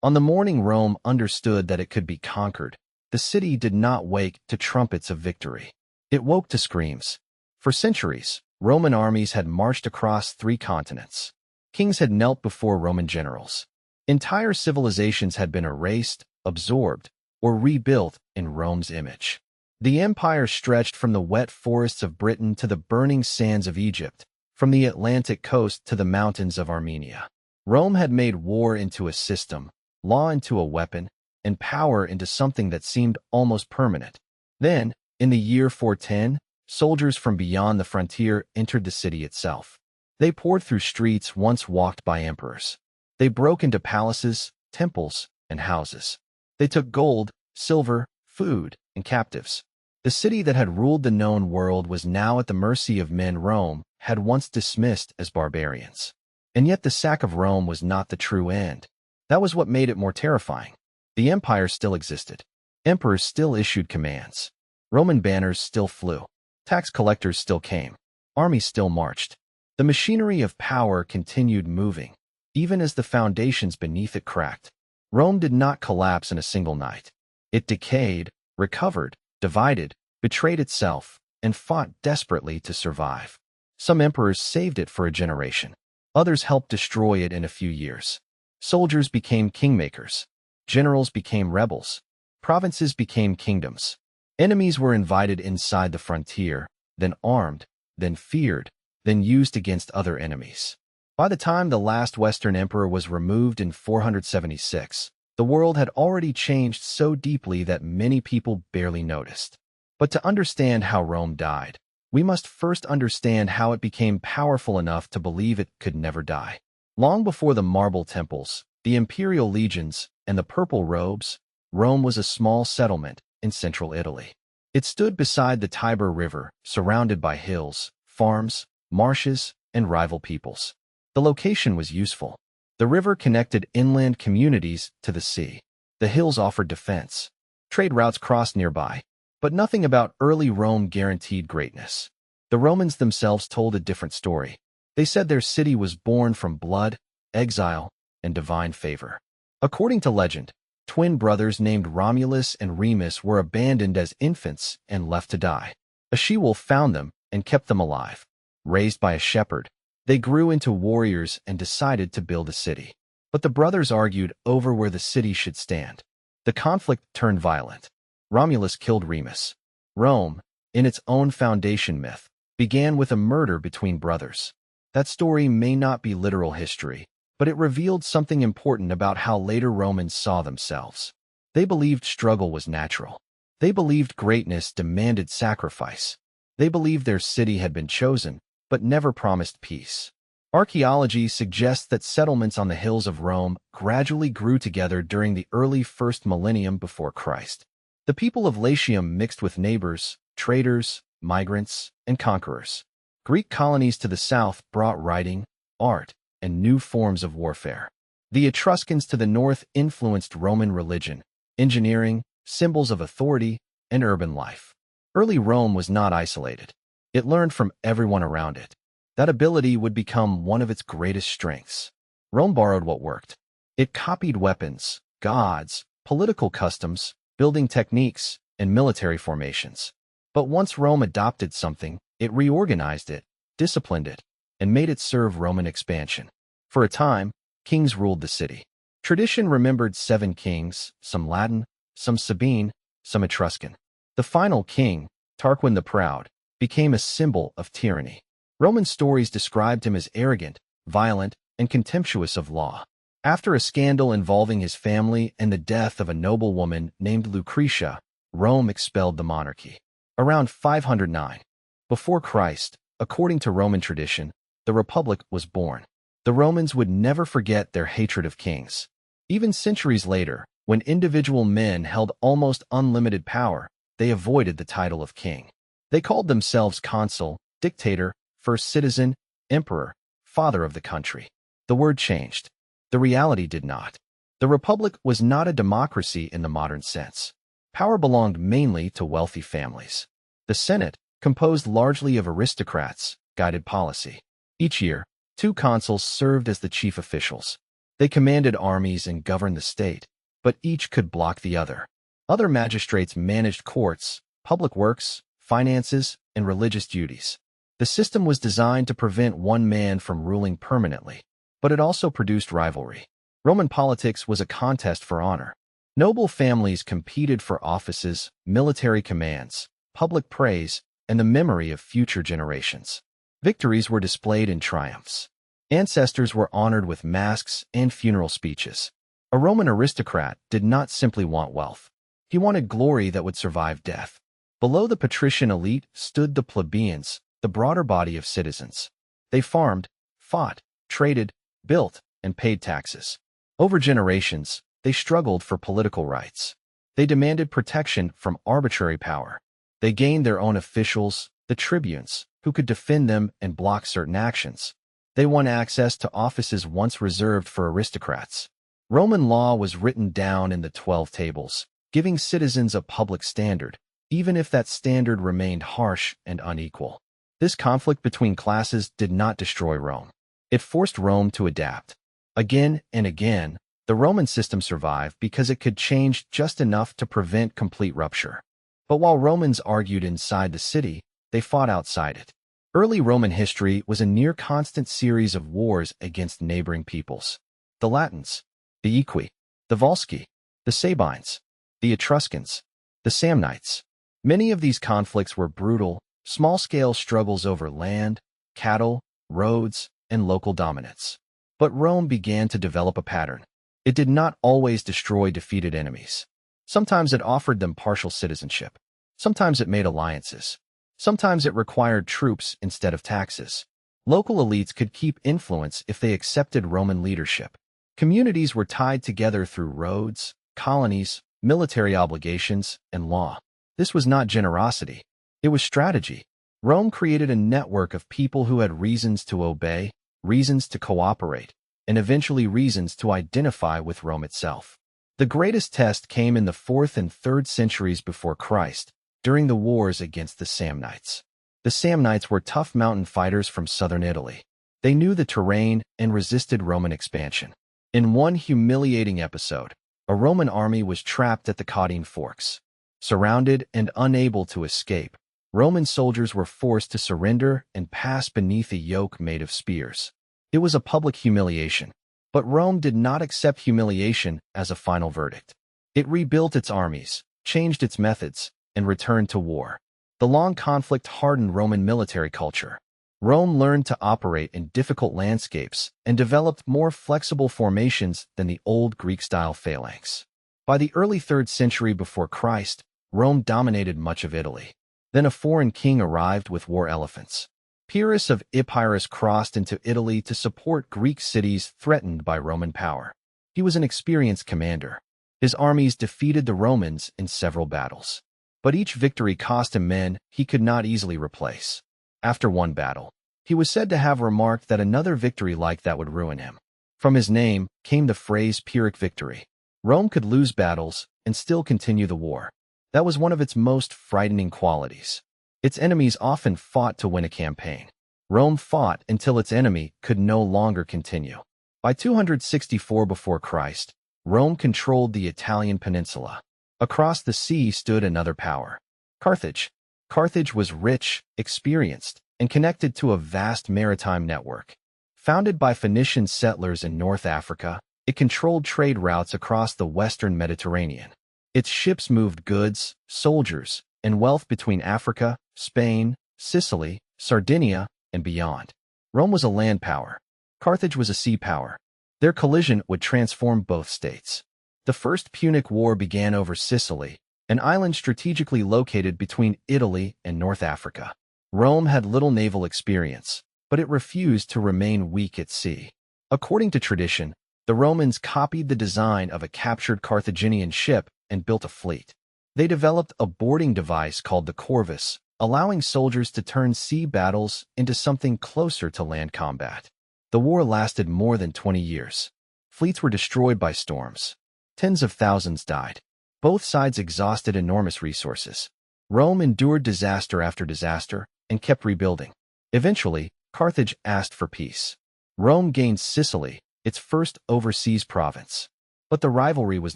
On the morning Rome understood that it could be conquered, the city did not wake to trumpets of victory. It woke to screams. For centuries, Roman armies had marched across 3 continents. Kings had knelt before Roman generals. Entire civilizations had been erased, absorbed, or rebuilt in Rome's image. The empire stretched from the wet forests of Britain to the burning sands of Egypt, from the Atlantic coast to the mountains of Armenia. Rome had made war into a system, law into a weapon, and power into something that seemed almost permanent. Then, in the year 410, soldiers from beyond the frontier entered the city itself. They poured through streets once walked by emperors. They broke into palaces, temples, and houses. They took gold, silver, food, and captives. The city that had ruled the known world was now at the mercy of men Rome had once dismissed as barbarians. And yet the sack of Rome was not the true end. That was what made it more terrifying. The empire still existed. Emperors still issued commands. Roman banners still flew. Tax collectors still came. Armies still marched. The machinery of power continued moving, even as the foundations beneath it cracked. Rome did not collapse in a single night. It decayed, recovered, divided, betrayed itself, and fought desperately to survive. Some emperors saved it for a generation. Others helped destroy it in a few years. Soldiers became kingmakers. Generals became rebels. Provinces became kingdoms. Enemies were invited inside the frontier, then armed, then feared, then used against other enemies. By the time the last Western emperor was removed in 476, the world had already changed so deeply that many people barely noticed. But to understand how Rome died, we must first understand how it became powerful enough to believe it could never die. Long before the marble temples, the imperial legions, and the purple robes, Rome was a small settlement in central Italy. It stood beside the Tiber River, surrounded by hills, farms, marshes, and rival peoples. The location was useful. The river connected inland communities to the sea. The hills offered defense. Trade routes crossed nearby. But nothing about early Rome guaranteed greatness. The Romans themselves told a different story. They said their city was born from blood, exile, and divine favor. According to legend, twin brothers named Romulus and Remus were abandoned as infants and left to die. A she-wolf found them and kept them alive. Raised by a shepherd, they grew into warriors and decided to build a city. But the brothers argued over where the city should stand. The conflict turned violent. Romulus killed Remus. Rome, in its own foundation myth, began with a murder between brothers. That story may not be literal history, but it revealed something important about how later Romans saw themselves. They believed struggle was natural. They believed greatness demanded sacrifice. They believed their city had been chosen, but never promised peace. Archaeology suggests that settlements on the hills of Rome gradually grew together during the early first millennium before Christ. The people of Latium mixed with neighbors, traders, migrants, and conquerors. Greek colonies to the south brought writing, art, and new forms of warfare. The Etruscans to the north influenced Roman religion, engineering, symbols of authority, and urban life. Early Rome was not isolated. It learned from everyone around it. That ability would become one of its greatest strengths. Rome borrowed what worked. It copied weapons, gods, political customs, building techniques, and military formations. But once Rome adopted something, it reorganized it, disciplined it, and made it serve Roman expansion. For a time, kings ruled the city. Tradition remembered 7 kings, some Latin, some Sabine, some Etruscan. The final king, Tarquin the Proud, became a symbol of tyranny. Roman stories described him as arrogant, violent, and contemptuous of law. After a scandal involving his family and the death of a noblewoman named Lucretia, Rome expelled the monarchy. Around 509 before Christ, according to Roman tradition, the Republic was born. The Romans would never forget their hatred of kings. Even centuries later, when individual men held almost unlimited power, they avoided the title of king. They called themselves consul, dictator, first citizen, emperor, father of the country. The word changed. The reality did not. The Republic was not a democracy in the modern sense. Power belonged mainly to wealthy families. The Senate, composed largely of aristocrats, guided policy. Each year, 2 consuls served as the chief officials. They commanded armies and governed the state, but each could block the other. Other magistrates managed courts, public works, finances, and religious duties. The system was designed to prevent one man from ruling permanently, but it also produced rivalry. Roman politics was a contest for honor. Noble families competed for offices, military commands, public praise, and the memory of future generations. Victories were displayed in triumphs. Ancestors were honored with masks and funeral speeches. A Roman aristocrat did not simply want wealth. He wanted glory that would survive death. Below the patrician elite stood the plebeians, the broader body of citizens. They farmed, fought, traded, built, and paid taxes. Over generations, they struggled for political rights. They demanded protection from arbitrary power. They gained their own officials, the tribunes, who could defend them and block certain actions. They won access to offices once reserved for aristocrats. Roman law was written down in the 12 tables, giving citizens a public standard, even if that standard remained harsh and unequal. This conflict between classes did not destroy Rome. It forced Rome to adapt. Again and again, the Roman system survived because it could change just enough to prevent complete rupture. But while Romans argued inside the city, they fought outside it. Early Roman history was a near-constant series of wars against neighboring peoples. The Latins, the Equi, the Volsci, the Sabines, the Etruscans, the Samnites. Many of these conflicts were brutal, small-scale struggles over land, cattle, roads, and local dominance. But Rome began to develop a pattern. It did not always destroy defeated enemies. Sometimes it offered them partial citizenship. Sometimes it made alliances. Sometimes it required troops instead of taxes. Local elites could keep influence if they accepted Roman leadership. Communities were tied together through roads, colonies, military obligations, and law. This was not generosity. It was strategy. Rome created a network of people who had reasons to obey, reasons to cooperate, and eventually reasons to identify with Rome itself. The greatest test came in the 4th and 3rd centuries before Christ, during the wars against the Samnites. The Samnites were tough mountain fighters from southern Italy. They knew the terrain and resisted Roman expansion. In one humiliating episode, a Roman army was trapped at the Caudine Forks. Surrounded and unable to escape, Roman soldiers were forced to surrender and pass beneath a yoke made of spears. It was a public humiliation, but Rome did not accept humiliation as a final verdict. It rebuilt its armies, changed its methods, and returned to war. The long conflict hardened Roman military culture. Rome learned to operate in difficult landscapes and developed more flexible formations than the old Greek-style phalanx. By the early 3rd century before Christ, Rome dominated much of Italy. Then a foreign king arrived with war elephants. Pyrrhus of Epirus crossed into Italy to support Greek cities threatened by Roman power. He was an experienced commander. His armies defeated the Romans in several battles. But each victory cost him men he could not easily replace. After one battle, he was said to have remarked that another victory like that would ruin him. From his name came the phrase Pyrrhic victory. Rome could lose battles and still continue the war. That was one of its most frightening qualities. Its enemies often fought to win a campaign. Rome fought until its enemy could no longer continue. By 264 before Christ, Rome controlled the Italian peninsula. Across the sea stood another power, Carthage. Carthage was rich, experienced, and connected to a vast maritime network. Founded by Phoenician settlers in North Africa, it controlled trade routes across the western Mediterranean. Its ships moved goods, soldiers, and wealth between Africa, Spain, Sicily, Sardinia, and beyond. Rome was a land power. Carthage was a sea power. Their collision would transform both states. The First Punic War began over Sicily, an island strategically located between Italy and North Africa. Rome had little naval experience, but it refused to remain weak at sea. According to tradition, the Romans copied the design of a captured Carthaginian ship and built a fleet. They developed a boarding device called the corvus, allowing soldiers to turn sea battles into something closer to land combat. The war lasted more than 20 years. Fleets were destroyed by storms. Tens of thousands died. Both sides exhausted enormous resources. Rome endured disaster after disaster and kept rebuilding. Eventually, Carthage asked for peace. Rome gained Sicily, its first overseas province. But the rivalry was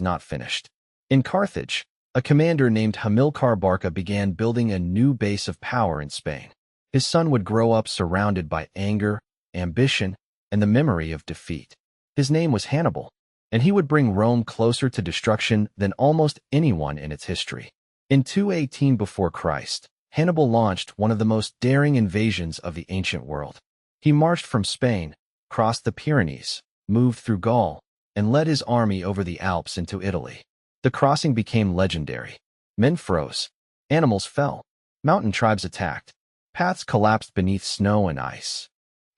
not finished. In Carthage, a commander named Hamilcar Barca began building a new base of power in Spain. His son would grow up surrounded by anger, ambition, and the memory of defeat. His name was Hannibal, and he would bring Rome closer to destruction than almost anyone in its history. In 218 before Christ, Hannibal launched one of the most daring invasions of the ancient world. He marched from Spain, crossed the Pyrenees, moved through Gaul, and led his army over the Alps into Italy. The crossing became legendary. Men froze, animals fell, mountain tribes attacked, paths collapsed beneath snow and ice.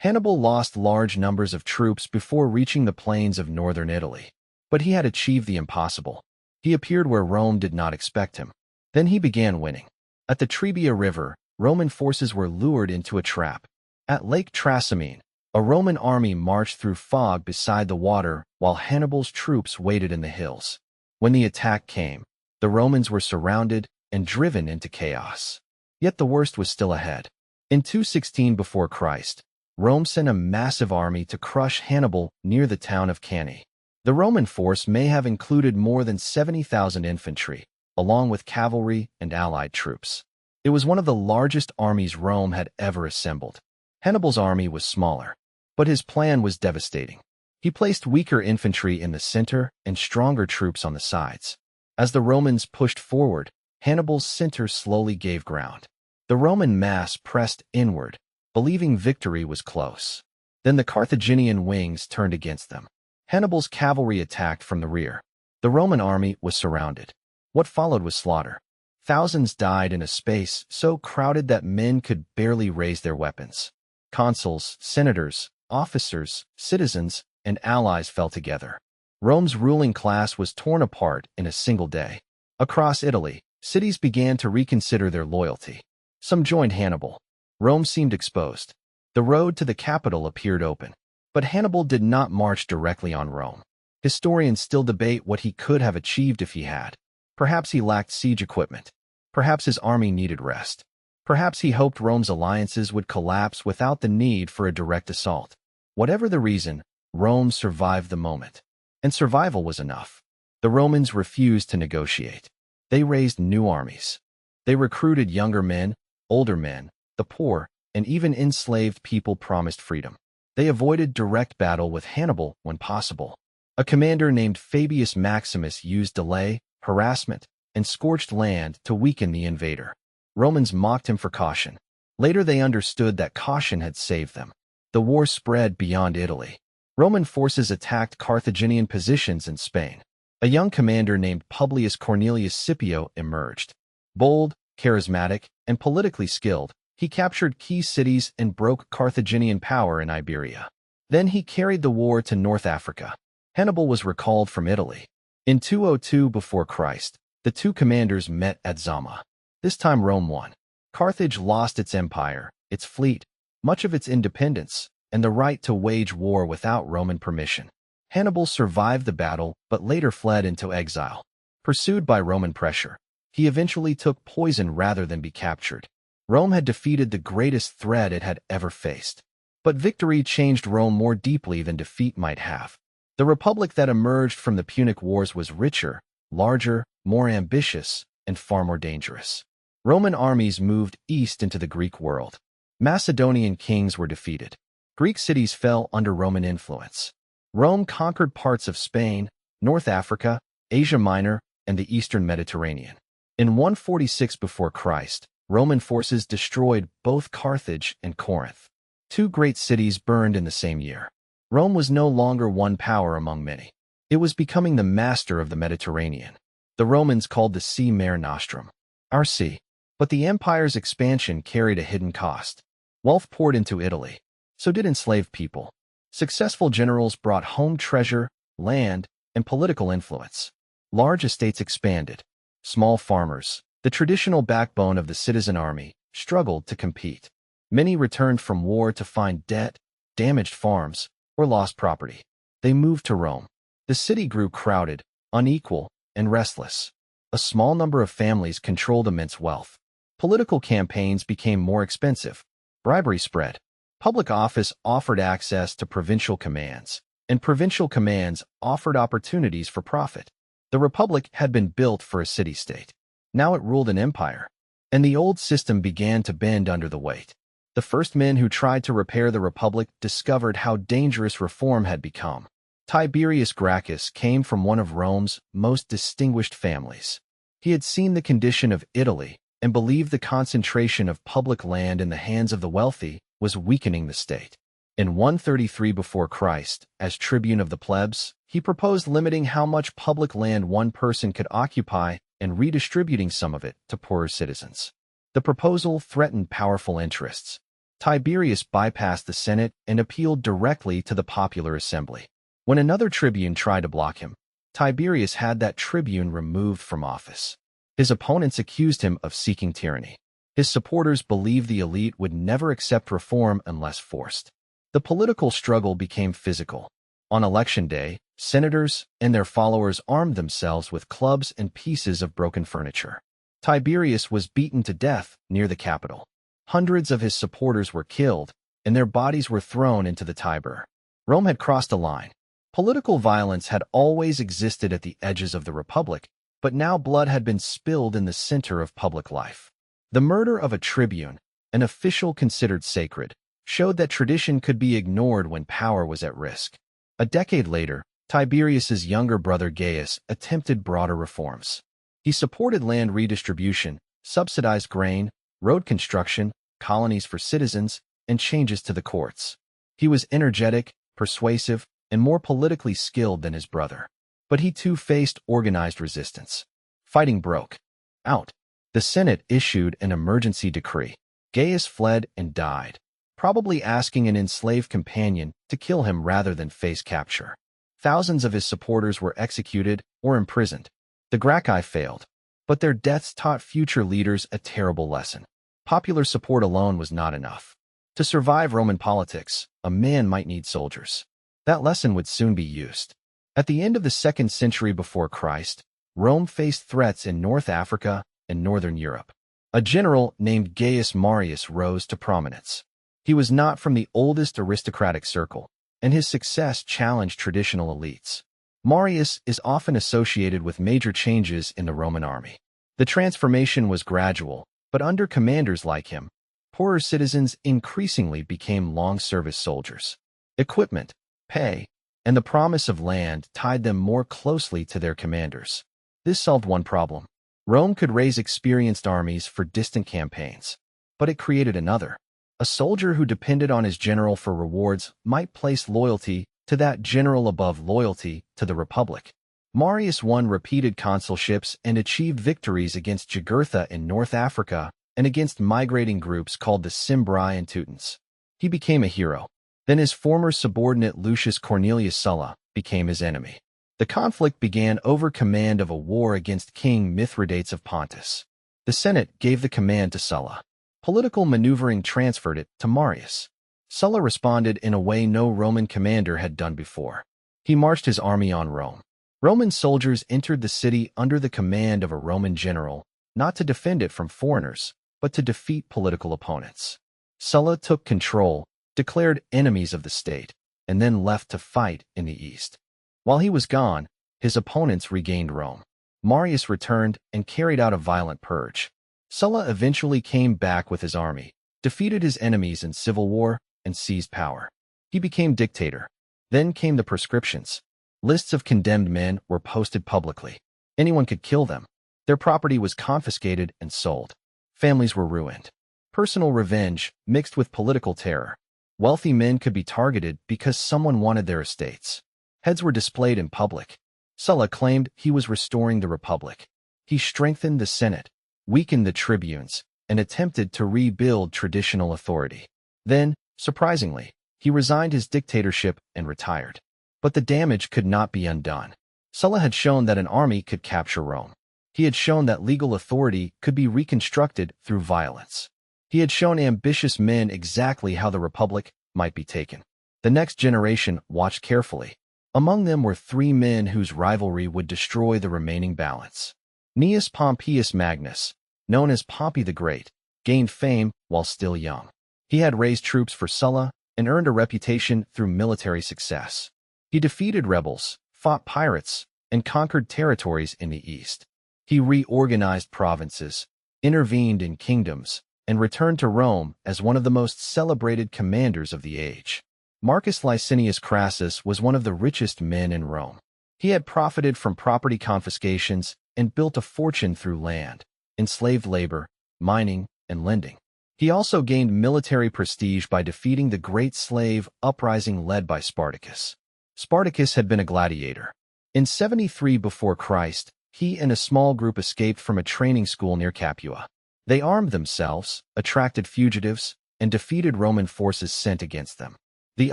Hannibal lost large numbers of troops before reaching the plains of northern Italy. But he had achieved the impossible. He appeared where Rome did not expect him. Then he began winning. At the Tiber River, Roman forces were lured into a trap. At Lake Trasimene, a Roman army marched through fog beside the water while Hannibal's troops waited in the hills. When the attack came, the Romans were surrounded and driven into chaos. Yet the worst was still ahead. In 216 before Christ, Rome sent a massive army to crush Hannibal near the town of Cannae. The Roman force may have included more than 70,000 infantry, along with cavalry and allied troops. It was one of the largest armies Rome had ever assembled. Hannibal's army was smaller, but his plan was devastating. He placed weaker infantry in the center and stronger troops on the sides. As the Romans pushed forward, Hannibal's center slowly gave ground. The Roman mass pressed inward, believing victory was close. Then the Carthaginian wings turned against them. Hannibal's cavalry attacked from the rear. The Roman army was surrounded. What followed was slaughter. Thousands died in a space so crowded that men could barely raise their weapons. Consuls, senators, officers, citizens, and allies fell together. Rome's ruling class was torn apart in a single day. Across Italy, cities began to reconsider their loyalty. Some joined Hannibal. Rome seemed exposed. The road to the capital appeared open. But Hannibal did not march directly on Rome. Historians still debate what he could have achieved if he had. Perhaps he lacked siege equipment. Perhaps his army needed rest. Perhaps he hoped Rome's alliances would collapse without the need for a direct assault. Whatever the reason, Rome survived the moment. And survival was enough. The Romans refused to negotiate. They raised new armies. They recruited younger men, older men, the poor, and even enslaved people promised freedom. They avoided direct battle with Hannibal when possible. A commander named Fabius Maximus used delay, harassment, and scorched land to weaken the invader. Romans mocked him for caution. Later they understood that caution had saved them. The war spread beyond Italy. Roman forces attacked Carthaginian positions in Spain. A young commander named Publius Cornelius Scipio emerged. Bold, charismatic, and politically skilled, he captured key cities and broke Carthaginian power in Iberia. Then he carried the war to North Africa. Hannibal was recalled from Italy. In 202 before Christ, the two commanders met at Zama. This time Rome won. Carthage lost its empire, its fleet, much of its independence, and the right to wage war without Roman permission. Hannibal survived the battle but later fled into exile. Pursued by Roman pressure, he eventually took poison rather than be captured. Rome had defeated the greatest threat it had ever faced. But victory changed Rome more deeply than defeat might have. The republic that emerged from the Punic Wars was richer, larger, more ambitious, and far more dangerous. Roman armies moved east into the Greek world. Macedonian kings were defeated. Greek cities fell under Roman influence. Rome conquered parts of Spain, North Africa, Asia Minor, and the eastern Mediterranean. In 146 before Christ, Roman forces destroyed both Carthage and Corinth. Two great cities burned in the same year. Rome was no longer one power among many. It was becoming the master of the Mediterranean. The Romans called the sea Mare Nostrum, our sea. But the empire's expansion carried a hidden cost. Wealth poured into Italy. So did enslaved people. Successful generals brought home treasure, land, and political influence. Large estates expanded. Small farmers, the traditional backbone of the citizen army, struggled to compete. Many returned from war to find debt, damaged farms, or lost property. They moved to Rome. The city grew crowded, unequal, and restless. A small number of families controlled immense wealth. Political campaigns became more expensive. Bribery spread. Public office offered access to provincial commands. and provincial commands offered opportunities for profit. The Republic had been built for a city-state. Now it ruled an empire, and the old system began to bend under the weight. The first men who tried to repair the Republic discovered how dangerous reform had become. Tiberius Gracchus came from one of Rome's most distinguished families. He had seen the condition of Italy and believed the concentration of public land in the hands of the wealthy was weakening the state. In 133 before Christ, as tribune of the plebs, he proposed limiting how much public land one person could occupy and redistributing some of it to poorer citizens. The proposal threatened powerful interests. Tiberius bypassed the Senate and appealed directly to the popular assembly. When another tribune tried to block him, Tiberius had that tribune removed from office. His opponents accused him of seeking tyranny. His supporters believed the elite would never accept reform unless forced. The political struggle became physical. On election day, senators and their followers armed themselves with clubs and pieces of broken furniture. Tiberius was beaten to death near the Capitol. Hundreds of his supporters were killed, and their bodies were thrown into the Tiber. Rome had crossed a line. Political violence had always existed at the edges of the Republic, but now blood had been spilled in the center of public life. The murder of a tribune, an official considered sacred, showed that tradition could be ignored when power was at risk. A decade later, Tiberius's younger brother Gaius attempted broader reforms. He supported land redistribution, subsidized grain, road construction, colonies for citizens, and changes to the courts. He was energetic, persuasive, and more politically skilled than his brother. But he too faced organized resistance. Fighting broke out. The Senate issued an emergency decree. Gaius fled and died, probably asking an enslaved companion to kill him rather than face capture. Thousands of his supporters were executed or imprisoned. The Gracchi failed, but their deaths taught future leaders a terrible lesson. Popular support alone was not enough. To survive Roman politics, a man might need soldiers. That lesson would soon be used. At the end of the 2nd century before Christ, Rome faced threats in North Africa and Northern Europe. A general named Gaius Marius rose to prominence. He was not from the oldest aristocratic circle, and his success challenged traditional elites. Marius is often associated with major changes in the Roman army. The transformation was gradual, but under commanders like him, poorer citizens increasingly became long-service soldiers. Equipment, pay, and the promise of land tied them more closely to their commanders. This solved one problem. Rome could raise experienced armies for distant campaigns, but it created another. A soldier who depended on his general for rewards might place loyalty to that general above loyalty to the Republic. Marius won repeated consulships and achieved victories against Jugurtha in North Africa and against migrating groups called the Cimbri and Teutons. He became a hero. Then his former subordinate Lucius Cornelius Sulla became his enemy. The conflict began over command of a war against King Mithridates of Pontus. The Senate gave the command to Sulla. Political maneuvering transferred it to Marius. Sulla responded in a way no Roman commander had done before. He marched his army on Rome. Roman soldiers entered the city under the command of a Roman general, not to defend it from foreigners, but to defeat political opponents. Sulla took control, declared enemies of the state, and then left to fight in the east. While he was gone, his opponents regained Rome. Marius returned and carried out a violent purge. Sulla eventually came back with his army, defeated his enemies in civil war, and seized power. He became dictator. Then came the proscriptions. Lists of condemned men were posted publicly. Anyone could kill them. Their property was confiscated and sold. Families were ruined. Personal revenge mixed with political terror. Wealthy men could be targeted because someone wanted their estates. Heads were displayed in public. Sulla claimed he was restoring the Republic. He strengthened the Senate, weakened the tribunes, and attempted to rebuild traditional authority. Then, surprisingly, he resigned his dictatorship and retired. But the damage could not be undone. Sulla had shown that an army could capture Rome. He had shown that legal authority could be reconstructed through violence. He had shown ambitious men exactly how the Republic might be taken. The next generation watched carefully. Among them were 3 men whose rivalry would destroy the remaining balance. Gnaeus Pompeius Magnus, known as Pompey the Great, gained fame while still young. He had raised troops for Sulla and earned a reputation through military success. He He defeated rebels, fought pirates, and conquered territories in the east. He reorganized provinces, intervened in kingdoms, and returned to Rome as one of the most celebrated commanders of the age. Marcus Licinius Crassus was one of the richest men in Rome. He had profited from property confiscations and built a fortune through land, enslaved labor, mining, and lending. He also gained military prestige by defeating the great slave uprising led by Spartacus. Spartacus had been a gladiator. In 73 before Christ, he and a small group escaped from a training school near Capua. They armed themselves, attracted fugitives, and defeated Roman forces sent against them. The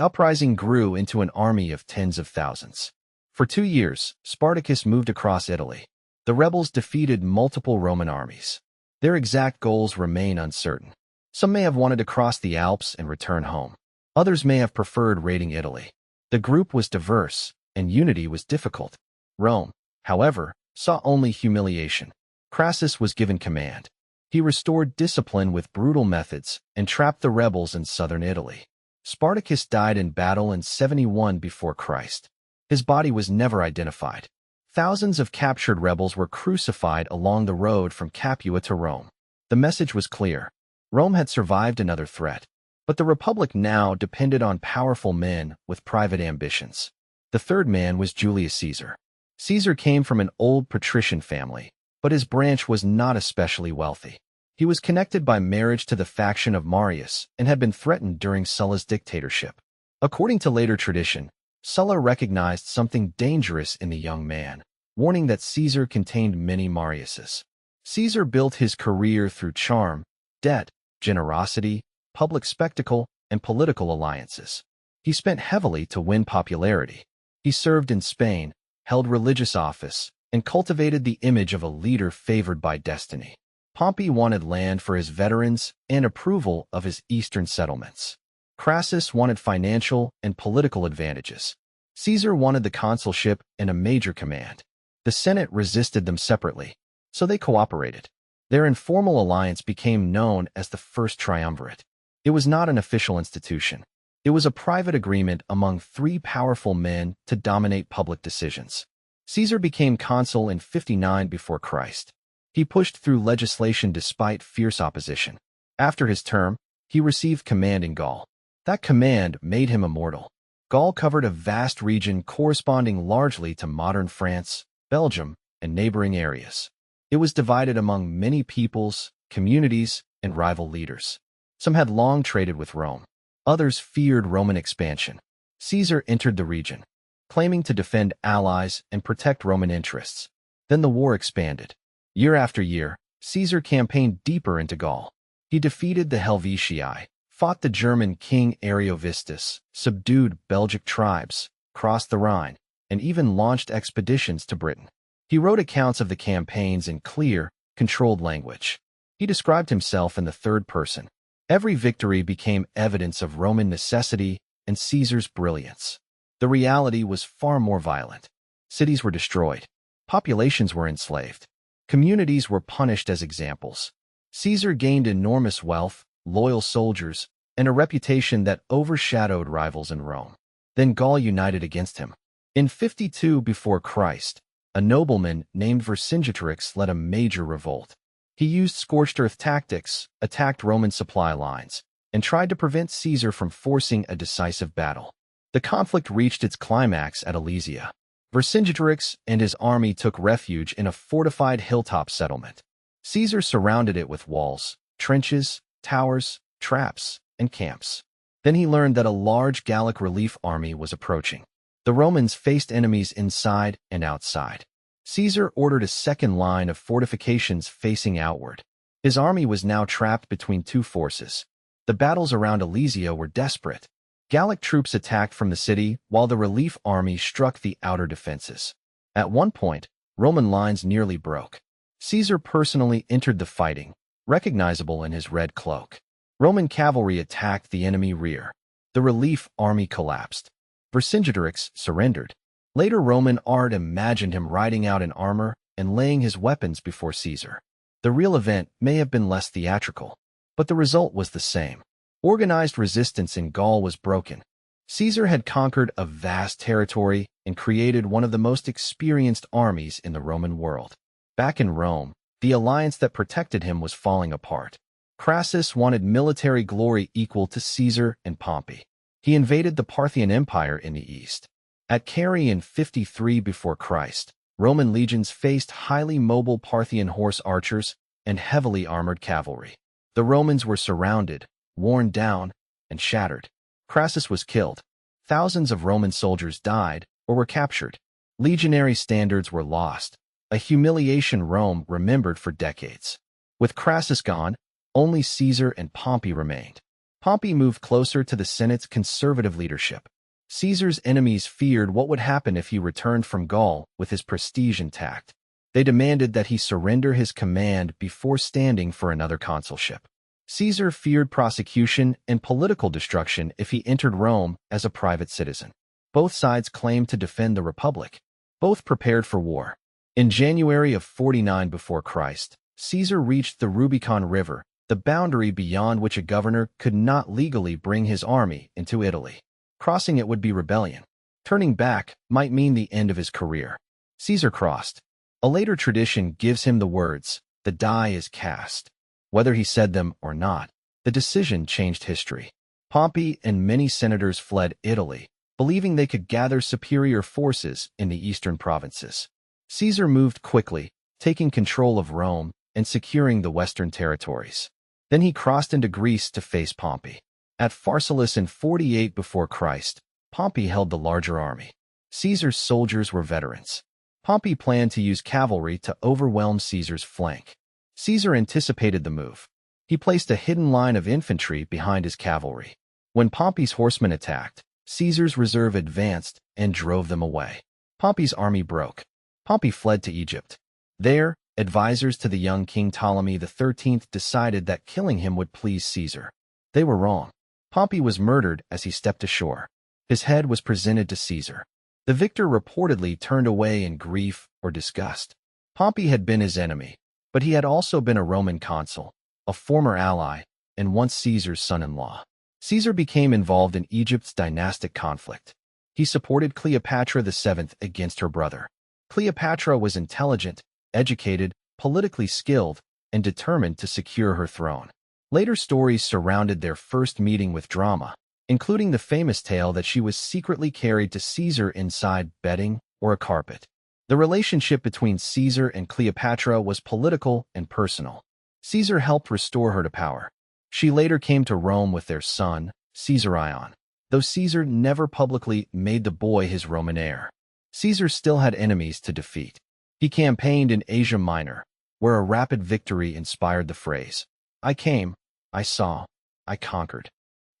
uprising grew into an army of tens of thousands. For 2 years, Spartacus moved across Italy. The rebels defeated multiple Roman armies. Their exact goals remain uncertain. Some may have wanted to cross the Alps and return home. Others may have preferred raiding Italy. The group was diverse, and unity was difficult. Rome, however, saw only humiliation. Crassus was given command. He restored discipline with brutal methods and trapped the rebels in southern Italy. Spartacus died in battle in 71 before Christ. His body was never identified. Thousands of captured rebels were crucified along the road from Capua to Rome. The message was clear. Rome had survived another threat, but the Republic now depended on powerful men with private ambitions. The third man was Julius Caesar. Caesar came from an old patrician family, but his branch was not especially wealthy. He was connected by marriage to the faction of Marius and had been threatened during Sulla's dictatorship. According to later tradition, Sulla recognized something dangerous in the young man, warning that Caesar contained many Mariuses. Caesar built his career through charm, debt, generosity, public spectacle, and political alliances. He spent heavily to win popularity. He served in Spain, held religious office, and cultivated the image of a leader favored by destiny. Pompey wanted land for his veterans and approval of his eastern settlements. Crassus wanted financial and political advantages. Caesar wanted the consulship and a major command. The Senate resisted them separately, so they cooperated. Their informal alliance became known as the First Triumvirate. It was not an official institution. It was a private agreement among 3 powerful men to dominate public decisions. Caesar became consul in 59 before Christ. He pushed through legislation despite fierce opposition. After his term, he received command in Gaul. That command made him immortal. Gaul covered a vast region corresponding largely to modern France, Belgium, and neighboring areas. It was divided among many peoples, communities, and rival leaders. Some had long traded with Rome. Others feared Roman expansion. Caesar entered the region, claiming to defend allies and protect Roman interests. Then the war expanded. Year after year, Caesar campaigned deeper into Gaul. He defeated the Helvetii, fought the German king Ariovistus, subdued Belgic tribes, crossed the Rhine, and even launched expeditions to Britain. He wrote accounts of the campaigns in clear, controlled language. He described himself in the third person. Every victory became evidence of Roman necessity and Caesar's brilliance. The reality was far more violent. Cities were destroyed. Populations were enslaved. Communities were punished as examples. Caesar gained enormous wealth, loyal soldiers, and a reputation that overshadowed rivals in Rome. Then Gaul united against him. In 52 before Christ, a nobleman named Vercingetorix led a major revolt. He used scorched earth tactics, attacked Roman supply lines, and tried to prevent Caesar from forcing a decisive battle. The conflict reached its climax at Alesia. Vercingetorix and his army took refuge in a fortified hilltop settlement. Caesar surrounded it with walls, trenches, towers, traps, and camps. Then he learned that a large Gallic relief army was approaching. The Romans faced enemies inside and outside. Caesar ordered a second line of fortifications facing outward. His army was now trapped between 2 forces. The battles around Alesia were desperate. Gallic troops attacked from the city while the relief army struck the outer defenses. At one point, Roman lines nearly broke. Caesar personally entered the fighting, recognizable in his red cloak. Roman cavalry attacked the enemy rear. The relief army collapsed. Vercingetorix surrendered. Later Roman art imagined him riding out in armor and laying his weapons before Caesar. The real event may have been less theatrical, but the result was the same. Organized resistance in Gaul was broken. Caesar had conquered a vast territory and created one of the most experienced armies in the Roman world. Back in Rome, the alliance that protected him was falling apart. Crassus wanted military glory equal to Caesar and Pompey. He invaded the Parthian Empire in the east. At Carrhae in 53 before Christ, Roman legions faced highly mobile Parthian horse archers and heavily armored cavalry. The Romans were surrounded, worn down, and shattered. Crassus was killed. Thousands of Roman soldiers died or were captured. Legionary standards were lost, a humiliation Rome remembered for decades. With Crassus gone, only Caesar and Pompey remained. Pompey moved closer to the Senate's conservative leadership. Caesar's enemies feared what would happen if he returned from Gaul with his prestige intact. They demanded that he surrender his command before standing for another consulship. Caesar feared prosecution and political destruction if he entered Rome as a private citizen. Both sides claimed to defend the Republic. Both prepared for war. In January of 49 before Christ, Caesar reached the Rubicon River, the boundary beyond which a governor could not legally bring his army into Italy. Crossing it would be rebellion. Turning back might mean the end of his career. Caesar crossed. A later tradition gives him the words, "The die is cast." Whether he said them or not, the decision changed history. Pompey and many senators fled Italy, believing they could gather superior forces in the eastern provinces. Caesar moved quickly, taking control of Rome and securing the western territories. Then he crossed into Greece to face Pompey. At Pharsalus in 48 before Christ, Pompey held the larger army. Caesar's soldiers were veterans. Pompey planned to use cavalry to overwhelm Caesar's flank. Caesar anticipated the move. He placed a hidden line of infantry behind his cavalry. When Pompey's horsemen attacked, Caesar's reserve advanced and drove them away. Pompey's army broke. Pompey fled to Egypt. There, advisors to the young King Ptolemy XIII decided that killing him would please Caesar. They were wrong. Pompey was murdered as he stepped ashore. His head was presented to Caesar. The victor reportedly turned away in grief or disgust. Pompey had been his enemy, but he had also been a Roman consul, a former ally, and once Caesar's son-in-law. Caesar became involved in Egypt's dynastic conflict. He supported Cleopatra VII against her brother. Cleopatra was intelligent, educated, politically skilled, and determined to secure her throne. Later stories surrounded their first meeting with drama, including the famous tale that she was secretly carried to Caesar inside bedding or a carpet. The relationship between Caesar and Cleopatra was political and personal. Caesar helped restore her to power. She later came to Rome with their son, Caesarion, though Caesar never publicly made the boy his Roman heir. Caesar still had enemies to defeat. He campaigned in Asia Minor, where a rapid victory inspired the phrase, "I came, I saw, I conquered."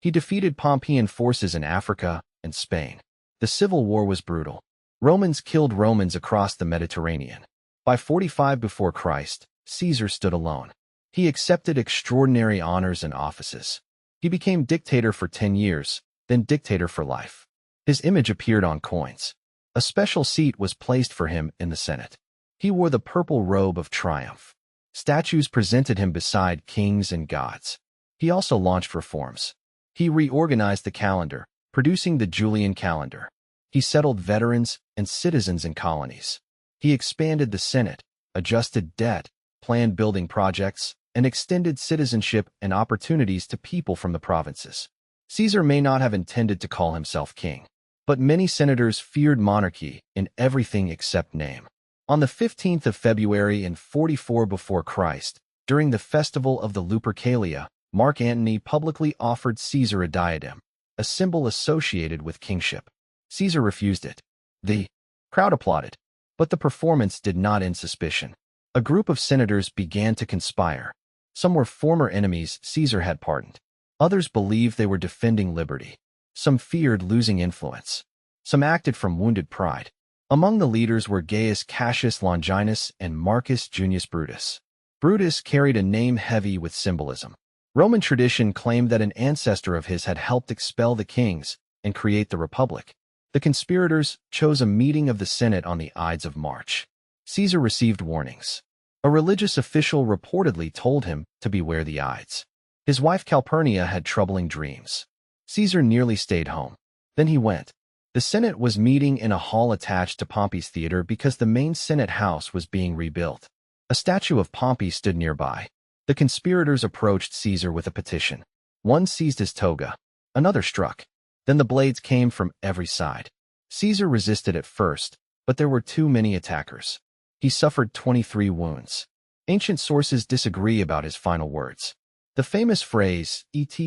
He defeated Pompeian forces in Africa and Spain. The civil war was brutal. Romans killed Romans across the Mediterranean. By 45 before Christ, Caesar stood alone. He accepted extraordinary honors and offices. He became dictator for 10 years, then dictator for life. His image appeared on coins. A special seat was placed for him in the Senate. He wore the purple robe of triumph. Statues presented him beside kings and gods. He also launched reforms. He reorganized the calendar, producing the Julian calendar. He settled veterans and citizens in colonies. He expanded the Senate, adjusted debt, planned building projects, and extended citizenship and opportunities to people from the provinces. Caesar may not have intended to call himself king, but many senators feared monarchy in everything except name. On the 15th of February in 44 before Christ, during the festival of the Lupercalia, Mark Antony publicly offered Caesar a diadem, a symbol associated with kingship. Caesar refused it. The crowd applauded, but the performance did not end suspicion. A group of senators began to conspire. Some were former enemies Caesar had pardoned. Others believed they were defending liberty. Some feared losing influence. Some acted from wounded pride. Among the leaders were Gaius Cassius Longinus and Marcus Junius Brutus. Brutus carried a name heavy with symbolism. Roman tradition claimed that an ancestor of his had helped expel the kings and create the Republic. The conspirators chose a meeting of the Senate on the Ides of March. Caesar received warnings. A religious official reportedly told him to beware the Ides. His wife Calpurnia had troubling dreams. Caesar nearly stayed home. Then he went. The Senate was meeting in a hall attached to Pompey's theater because the main Senate house was being rebuilt. A statue of Pompey stood nearby. The conspirators approached Caesar with a petition. One seized his toga. Another struck. Then the blades came from every side. Caesar resisted at first, but there were too many attackers. He suffered 23 wounds. Ancient sources disagree about his final words. The famous phrase, "Et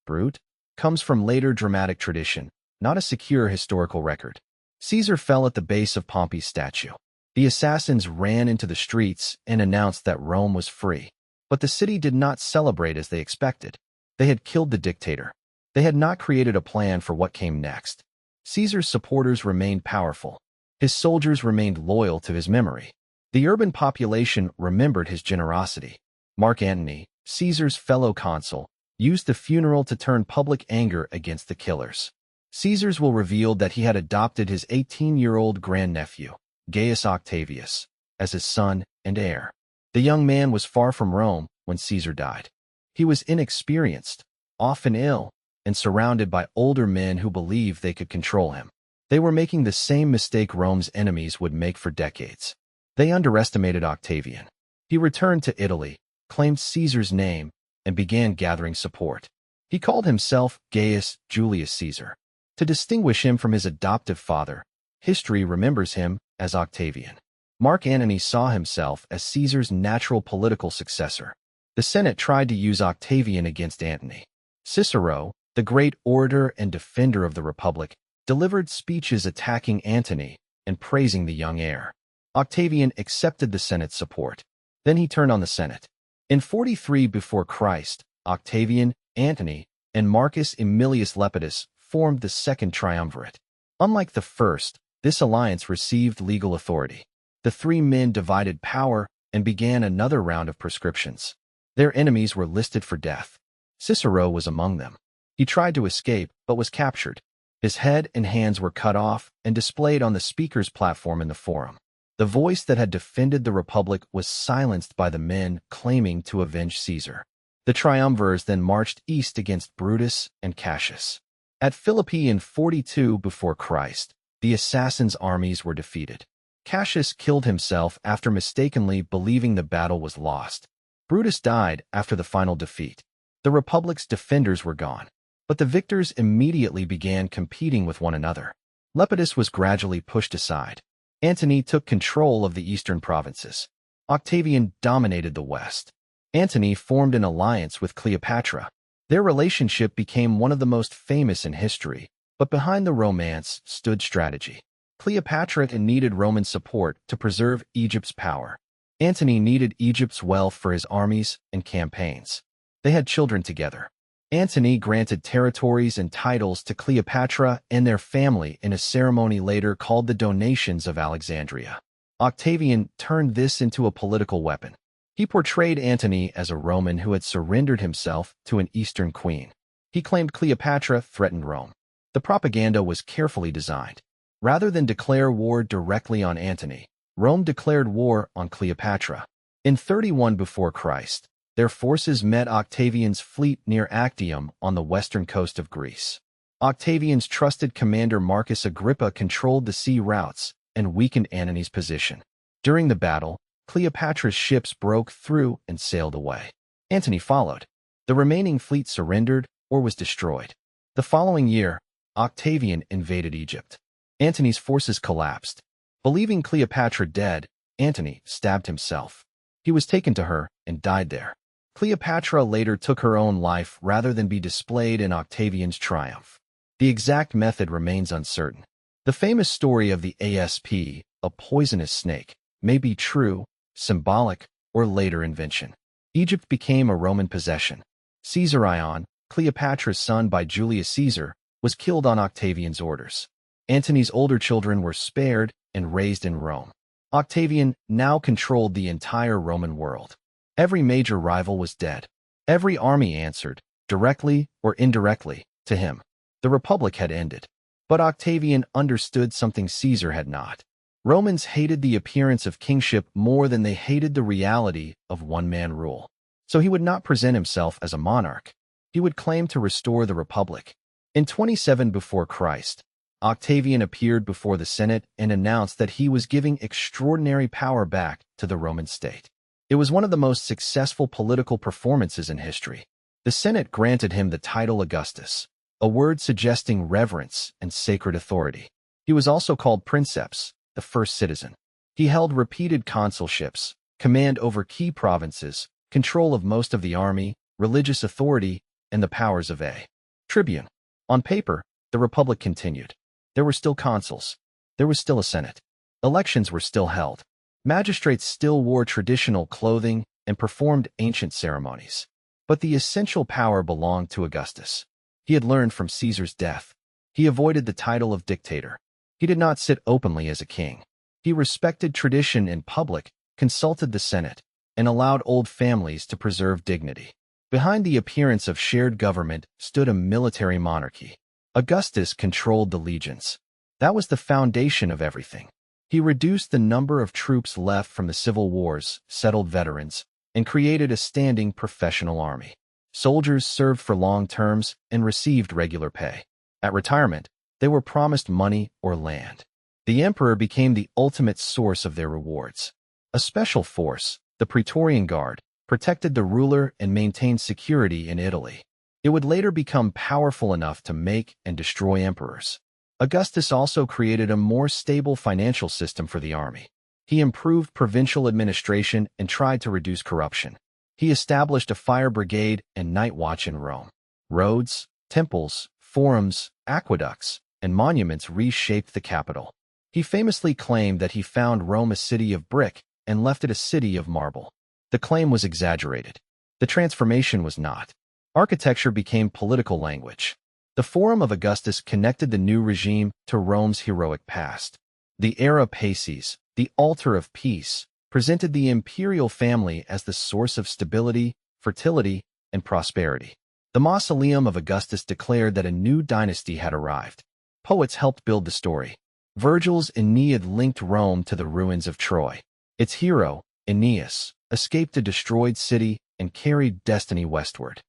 brute," comes from later dramatic tradition, not a secure historical record. Caesar fell at the base of Pompey's statue. The assassins ran into the streets and announced that Rome was free. But the city did not celebrate as they expected. They had killed the dictator. They had not created a plan for what came next. Caesar's supporters remained powerful. His soldiers remained loyal to his memory. The urban population remembered his generosity. Mark Antony, Caesar's fellow consul, used the funeral to turn public anger against the killers. Caesar's will revealed that he had adopted his 18-year-old grandnephew, Gaius Octavius, as his son and heir. The young man was far from Rome when Caesar died. He was inexperienced, often ill, and surrounded by older men who believed they could control him. They were making the same mistake Rome's enemies would make for decades. They underestimated Octavian. He returned to Italy, claimed Caesar's name, and began gathering support. He called himself Gaius Julius Caesar. To distinguish him from his adoptive father, history remembers him as Octavian. Mark Antony saw himself as Caesar's natural political successor. The Senate tried to use Octavian against Antony. Cicero, the great orator and defender of the Republic, delivered speeches attacking Antony and praising the young heir. Octavian accepted the Senate's support. Then he turned on the Senate. In 43 before Christ, Octavian, Antony, and Marcus Aemilius Lepidus formed the Second Triumvirate. Unlike the first, this alliance received legal authority. The three men divided power and began another round of proscriptions. Their enemies were listed for death. Cicero was among them. He tried to escape, but was captured. His head and hands were cut off and displayed on the speaker's platform in the forum. The voice that had defended the Republic was silenced by the men claiming to avenge Caesar. The triumvirs then marched east against Brutus and Cassius. At Philippi in 42 before Christ, the assassins' armies were defeated. Cassius killed himself after mistakenly believing the battle was lost. Brutus died after the final defeat. The Republic's defenders were gone, but the victors immediately began competing with one another. Lepidus was gradually pushed aside. Antony took control of the eastern provinces. Octavian dominated the west. Antony formed an alliance with Cleopatra. Their relationship became one of the most famous in history, but behind the romance stood strategy. Cleopatra needed Roman support to preserve Egypt's power. Antony needed Egypt's wealth for his armies and campaigns. They had children together. Antony granted territories and titles to Cleopatra and their family in a ceremony later called the Donations of Alexandria. Octavian turned this into a political weapon. He portrayed Antony as a Roman who had surrendered himself to an Eastern queen. He claimed Cleopatra threatened Rome. The propaganda was carefully designed. Rather than declare war directly on Antony, Rome declared war on Cleopatra. In 31 before Christ, their forces met Octavian's fleet near Actium on the western coast of Greece. Octavian's trusted commander Marcus Agrippa controlled the sea routes and weakened Antony's position. During the battle, Cleopatra's ships broke through and sailed away. Antony followed. The remaining fleet surrendered or was destroyed. The following year, Octavian invaded Egypt. Antony's forces collapsed. Believing Cleopatra dead, Antony stabbed himself. He was taken to her and died there. Cleopatra later took her own life rather than be displayed in Octavian's triumph. The exact method remains uncertain. The famous story of the asp, a poisonous snake, may be true, symbolic, or later invention. Egypt became a Roman possession. Caesarion, Cleopatra's son by Julius Caesar, was killed on Octavian's orders. Antony's older children were spared and raised in Rome. Octavian now controlled the entire Roman world. Every major rival was dead. Every army answered, directly or indirectly, to him. The Republic had ended. But Octavian understood something Caesar had not. Romans hated the appearance of kingship more than they hated the reality of one-man rule. So he would not present himself as a monarch. He would claim to restore the Republic. In 27 before Christ, Octavian appeared before the Senate and announced that he was giving extraordinary power back to the Roman state. It was one of the most successful political performances in history. The Senate granted him the title Augustus, a word suggesting reverence and sacred authority. He was also called princeps, the first citizen. He held repeated consulships, command over key provinces, control of most of the army, religious authority, and the powers of a tribune. On paper, the republic continued. There were still consuls. There was still a senate. Elections were still held. Magistrates still wore traditional clothing and performed ancient ceremonies. But the essential power belonged to Augustus. He had learned from Caesar's death. He avoided the title of dictator. He did not sit openly as a king. He respected tradition in public, consulted the Senate, and allowed old families to preserve dignity. Behind the appearance of shared government stood a military monarchy. Augustus controlled the legions. That was the foundation of everything. He reduced the number of troops left from the civil wars, settled veterans, and created a standing professional army. Soldiers served for long terms and received regular pay. At retirement, they were promised money or land. The emperor became the ultimate source of their rewards. A special force, the Praetorian Guard, protected the ruler and maintained security in Italy. It would later become powerful enough to make and destroy emperors. Augustus also created a more stable financial system for the army. He improved provincial administration and tried to reduce corruption. He established a fire brigade and night watch in Rome. Roads, temples, forums, aqueducts, and monuments reshaped the capital. He famously claimed that he found Rome a city of brick and left it a city of marble. The claim was exaggerated. The transformation was not. Architecture became political language. The Forum of Augustus connected the new regime to Rome's heroic past. The Era Pacis, the altar of peace, presented the imperial family as the source of stability, fertility, and prosperity. The Mausoleum of Augustus declared that a new dynasty had arrived. Poets helped build the story. Virgil's Aeneid linked Rome to the ruins of Troy. Its hero, Aeneas, escaped a destroyed city and carried destiny westward.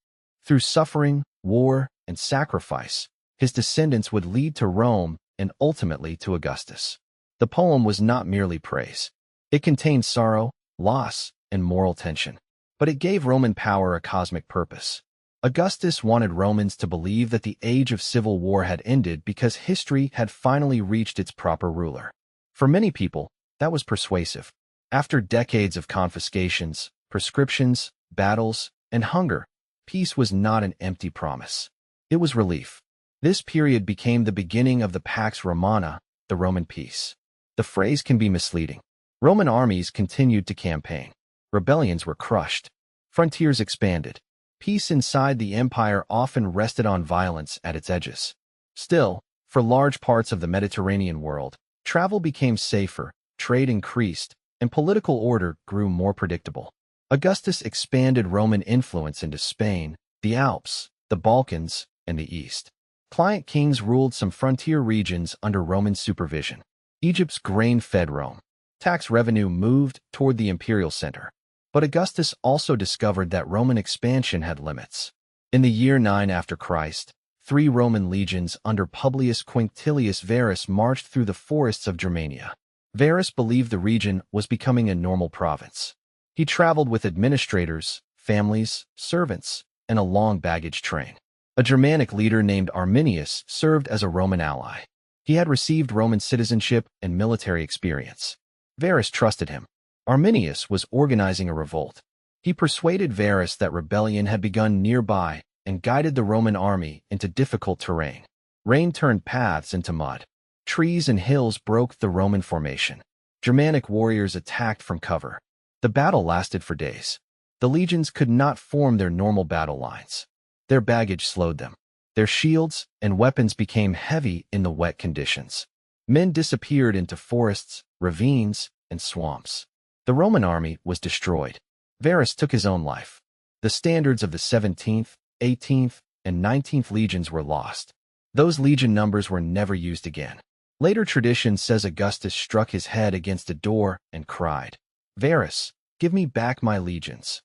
Through suffering, war, and sacrifice, his descendants would lead to Rome and ultimately to Augustus. The poem was not merely praise. It contained sorrow, loss, and moral tension. But it gave Roman power a cosmic purpose. Augustus wanted Romans to believe that the age of civil war had ended because history had finally reached its proper ruler. For many people, that was persuasive. After decades of confiscations, proscriptions, battles, and hunger, peace was not an empty promise. It was relief. This period became the beginning of the Pax Romana, the Roman peace. The phrase can be misleading. Roman armies continued to campaign. Rebellions were crushed. Frontiers expanded. Peace inside the empire often rested on violence at its edges. Still, for large parts of the Mediterranean world, travel became safer, trade increased, and political order grew more predictable. Augustus expanded Roman influence into Spain, the Alps, the Balkans, and the East. Client kings ruled some frontier regions under Roman supervision. Egypt's grain fed Rome. Tax revenue moved toward the imperial center. But Augustus also discovered that Roman expansion had limits. In the year 9 after Christ, 3 Roman legions under Publius Quinctilius Varus marched through the forests of Germania. Varus believed the region was becoming a normal province. He traveled with administrators, families, servants, and a long baggage train. A Germanic leader named Arminius served as a Roman ally. He had received Roman citizenship and military experience. Varus trusted him. Arminius was organizing a revolt. He persuaded Varus that rebellion had begun nearby and guided the Roman army into difficult terrain. Rain turned paths into mud. Trees and hills broke the Roman formation. Germanic warriors attacked from cover. The battle lasted for days. The legions could not form their normal battle lines. Their baggage slowed them. Their shields and weapons became heavy in the wet conditions. Men disappeared into forests, ravines, and swamps. The Roman army was destroyed. Varus took his own life. The standards of the 17th, 18th, and 19th legions were lost. Those legion numbers were never used again. Later tradition says Augustus struck his head against a door and cried, "Varus, give me back my legions."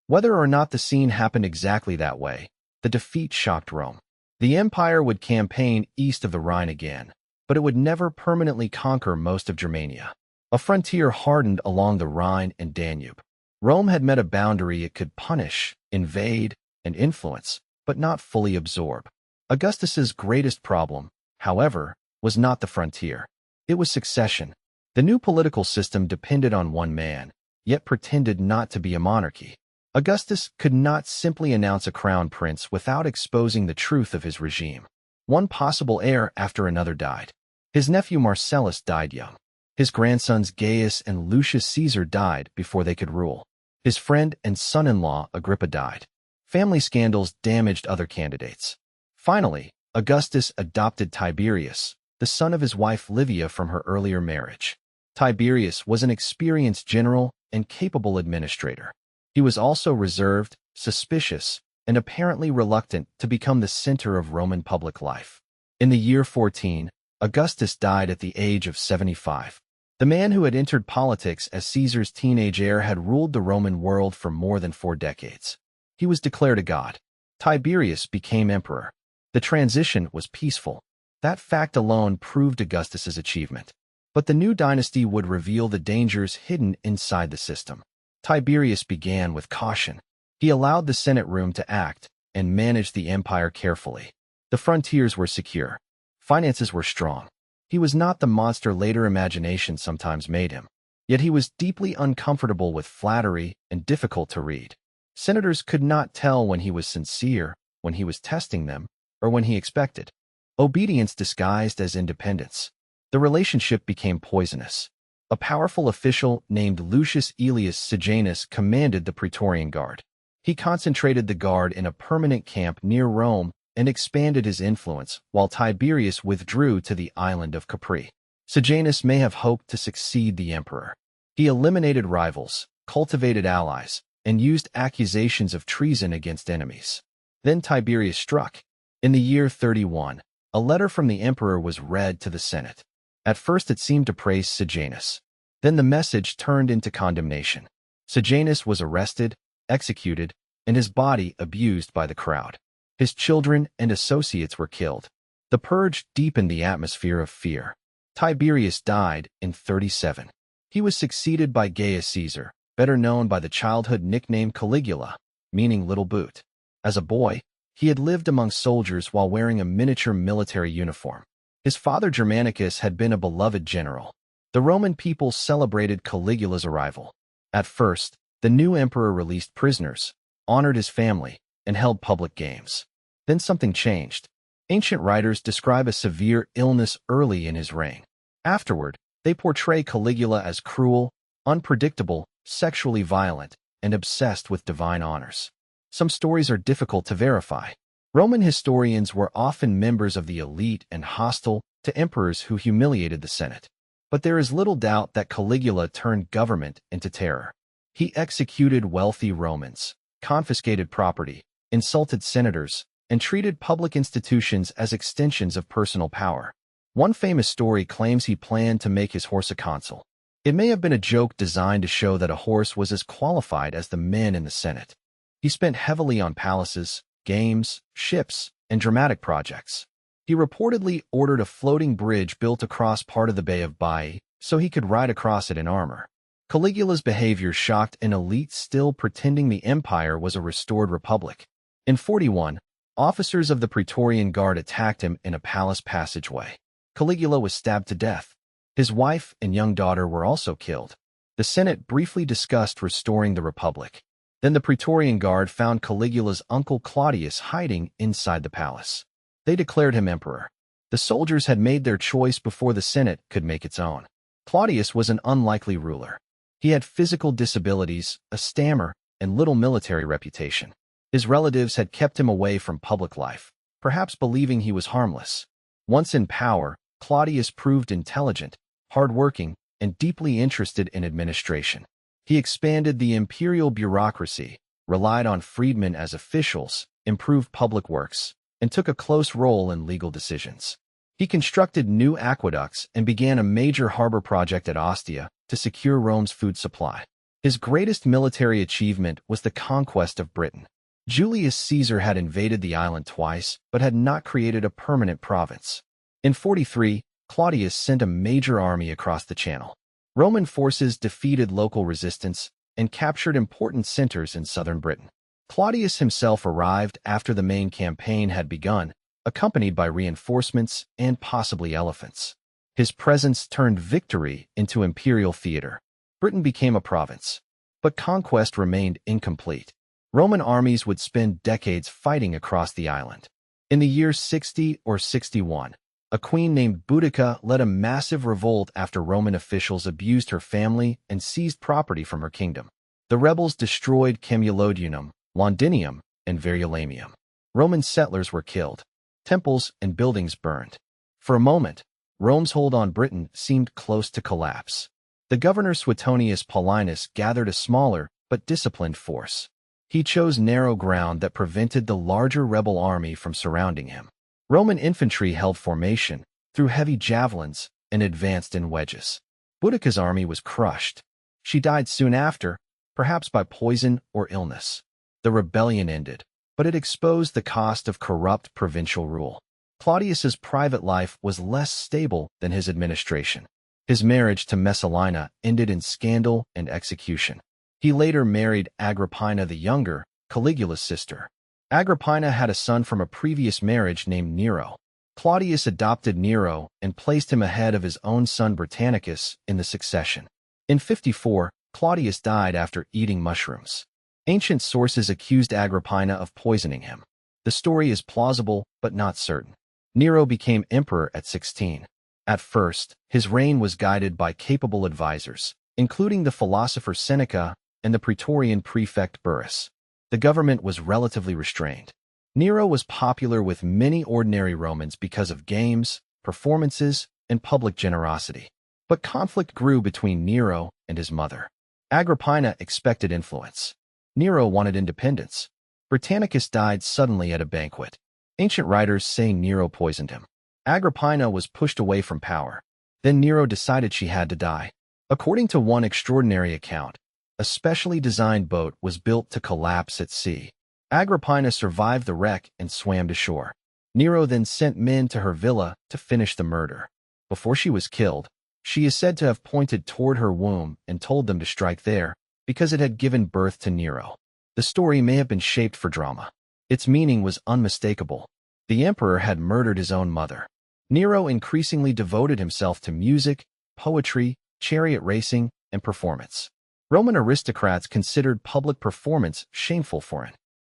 Whether or not the scene happened exactly that way, the defeat shocked Rome. The empire would campaign east of the Rhine again, but it would never permanently conquer most of Germania. A frontier hardened along the Rhine and Danube. Rome had met a boundary it could punish, invade, and influence, but not fully absorb. Augustus's greatest problem, however, was not the frontier. It was succession. The new political system depended on one man, yet pretended not to be a monarchy. Augustus could not simply announce a crown prince without exposing the truth of his regime. One possible heir after another died. His nephew Marcellus died young. His grandsons Gaius and Lucius Caesar died before they could rule. His friend and son-in-law Agrippa died. Family scandals damaged other candidates. Finally, Augustus adopted Tiberius, the son of his wife Livia from her earlier marriage. Tiberius was an experienced general and capable administrator. He was also reserved, suspicious, and apparently reluctant to become the center of Roman public life. In the year 14, Augustus died at the age of 75. The man who had entered politics as Caesar's teenage heir had ruled the Roman world for more than 4 decades. He was declared a god. Tiberius became emperor. The transition was peaceful. That fact alone proved Augustus's achievement. But the new dynasty would reveal the dangers hidden inside the system. Tiberius began with caution. He allowed the Senate room to act and managed the empire carefully. The frontiers were secure. Finances were strong. He was not the monster later imagination sometimes made him. Yet he was deeply uncomfortable with flattery and difficult to read. Senators could not tell when he was sincere, when he was testing them, or when he expected obedience disguised as independence. The relationship became poisonous. A powerful official named Lucius Aelius Sejanus commanded the Praetorian Guard. He concentrated the guard in a permanent camp near Rome and expanded his influence, while Tiberius withdrew to the island of Capri. Sejanus may have hoped to succeed the emperor. He eliminated rivals, cultivated allies, and used accusations of treason against enemies. Then Tiberius struck. In the year 31, a letter from the emperor was read to the Senate. At first it seemed to praise Sejanus. Then the message turned into condemnation. Sejanus was arrested, executed, and his body abused by the crowd. His children and associates were killed. The purge deepened the atmosphere of fear. Tiberius died in 37. He was succeeded by Gaius Caesar, better known by the childhood nickname Caligula, meaning little boot. As a boy, he had lived among soldiers while wearing a miniature military uniform. His father Germanicus had been a beloved general. The Roman people celebrated Caligula's arrival. At first, the new emperor released prisoners, honored his family, and held public games. Then something changed. Ancient writers describe a severe illness early in his reign. Afterward, they portray Caligula as cruel, unpredictable, sexually violent, and obsessed with divine honors. Some stories are difficult to verify. Roman historians were often members of the elite and hostile to emperors who humiliated the Senate. But there is little doubt that Caligula turned government into terror. He executed wealthy Romans, confiscated property, insulted senators, and treated public institutions as extensions of personal power. One famous story claims he planned to make his horse a consul. It may have been a joke designed to show that a horse was as qualified as the men in the Senate. He spent heavily on palaces, games, ships, and dramatic projects. He reportedly ordered a floating bridge built across part of the Bay of Baiae so he could ride across it in armor. Caligula's behavior shocked an elite still pretending the empire was a restored republic. In 41, officers of the Praetorian Guard attacked him in a palace passageway. Caligula was stabbed to death. His wife and young daughter were also killed. The Senate briefly discussed restoring the republic. Then the Praetorian Guard found Caligula's uncle Claudius hiding inside the palace. They declared him emperor. The soldiers had made their choice before the Senate could make its own. Claudius was an unlikely ruler. He had physical disabilities, a stammer, and little military reputation. His relatives had kept him away from public life, perhaps believing he was harmless. Once in power, Claudius proved intelligent, hardworking, and deeply interested in administration. He expanded the imperial bureaucracy, relied on freedmen as officials, improved public works, and took a close role in legal decisions. He constructed new aqueducts and began a major harbor project at Ostia to secure Rome's food supply. His greatest military achievement was the conquest of Britain. Julius Caesar had invaded the island twice, but had not created a permanent province. In 43, Claudius sent a major army across the Channel. Roman forces defeated local resistance and captured important centers in southern Britain. Claudius himself arrived after the main campaign had begun, accompanied by reinforcements and possibly elephants. His presence turned victory into imperial theater. Britain became a province, but conquest remained incomplete. Roman armies would spend decades fighting across the island. In the years 60 or 61, a queen named Boudica led a massive revolt after Roman officials abused her family and seized property from her kingdom. The rebels destroyed Camulodunum, Londinium, and Verulamium. Roman settlers were killed. Temples and buildings burned. For a moment, Rome's hold on Britain seemed close to collapse. The governor Suetonius Paulinus gathered a smaller but disciplined force. He chose narrow ground that prevented the larger rebel army from surrounding him. Roman infantry held formation, threw heavy javelins, and advanced in wedges. Boudica's army was crushed. She died soon after, perhaps by poison or illness. The rebellion ended, but it exposed the cost of corrupt provincial rule. Claudius's private life was less stable than his administration. His marriage to Messalina ended in scandal and execution. He later married Agrippina the Younger, Caligula's sister. Agrippina had a son from a previous marriage named Nero. Claudius adopted Nero and placed him ahead of his own son Britannicus in the succession. In 54, Claudius died after eating mushrooms. Ancient sources accused Agrippina of poisoning him. The story is plausible but not certain. Nero became emperor at 16. At first, his reign was guided by capable advisors, including the philosopher Seneca and the Praetorian prefect Burrus. The government was relatively restrained. Nero was popular with many ordinary Romans because of games, performances, and public generosity. But conflict grew between Nero and his mother. Agrippina expected influence. Nero wanted independence. Britannicus died suddenly at a banquet. Ancient writers say Nero poisoned him. Agrippina was pushed away from power. Then Nero decided she had to die. According to one extraordinary account, a specially designed boat was built to collapse at sea. Agrippina survived the wreck and swam to shore. Nero then sent men to her villa to finish the murder. Before she was killed, she is said to have pointed toward her womb and told them to strike there, because it had given birth to Nero. The story may have been shaped for drama. Its meaning was unmistakable. The emperor had murdered his own mother. Nero increasingly devoted himself to music, poetry, chariot racing, and performance. Roman aristocrats considered public performance shameful for an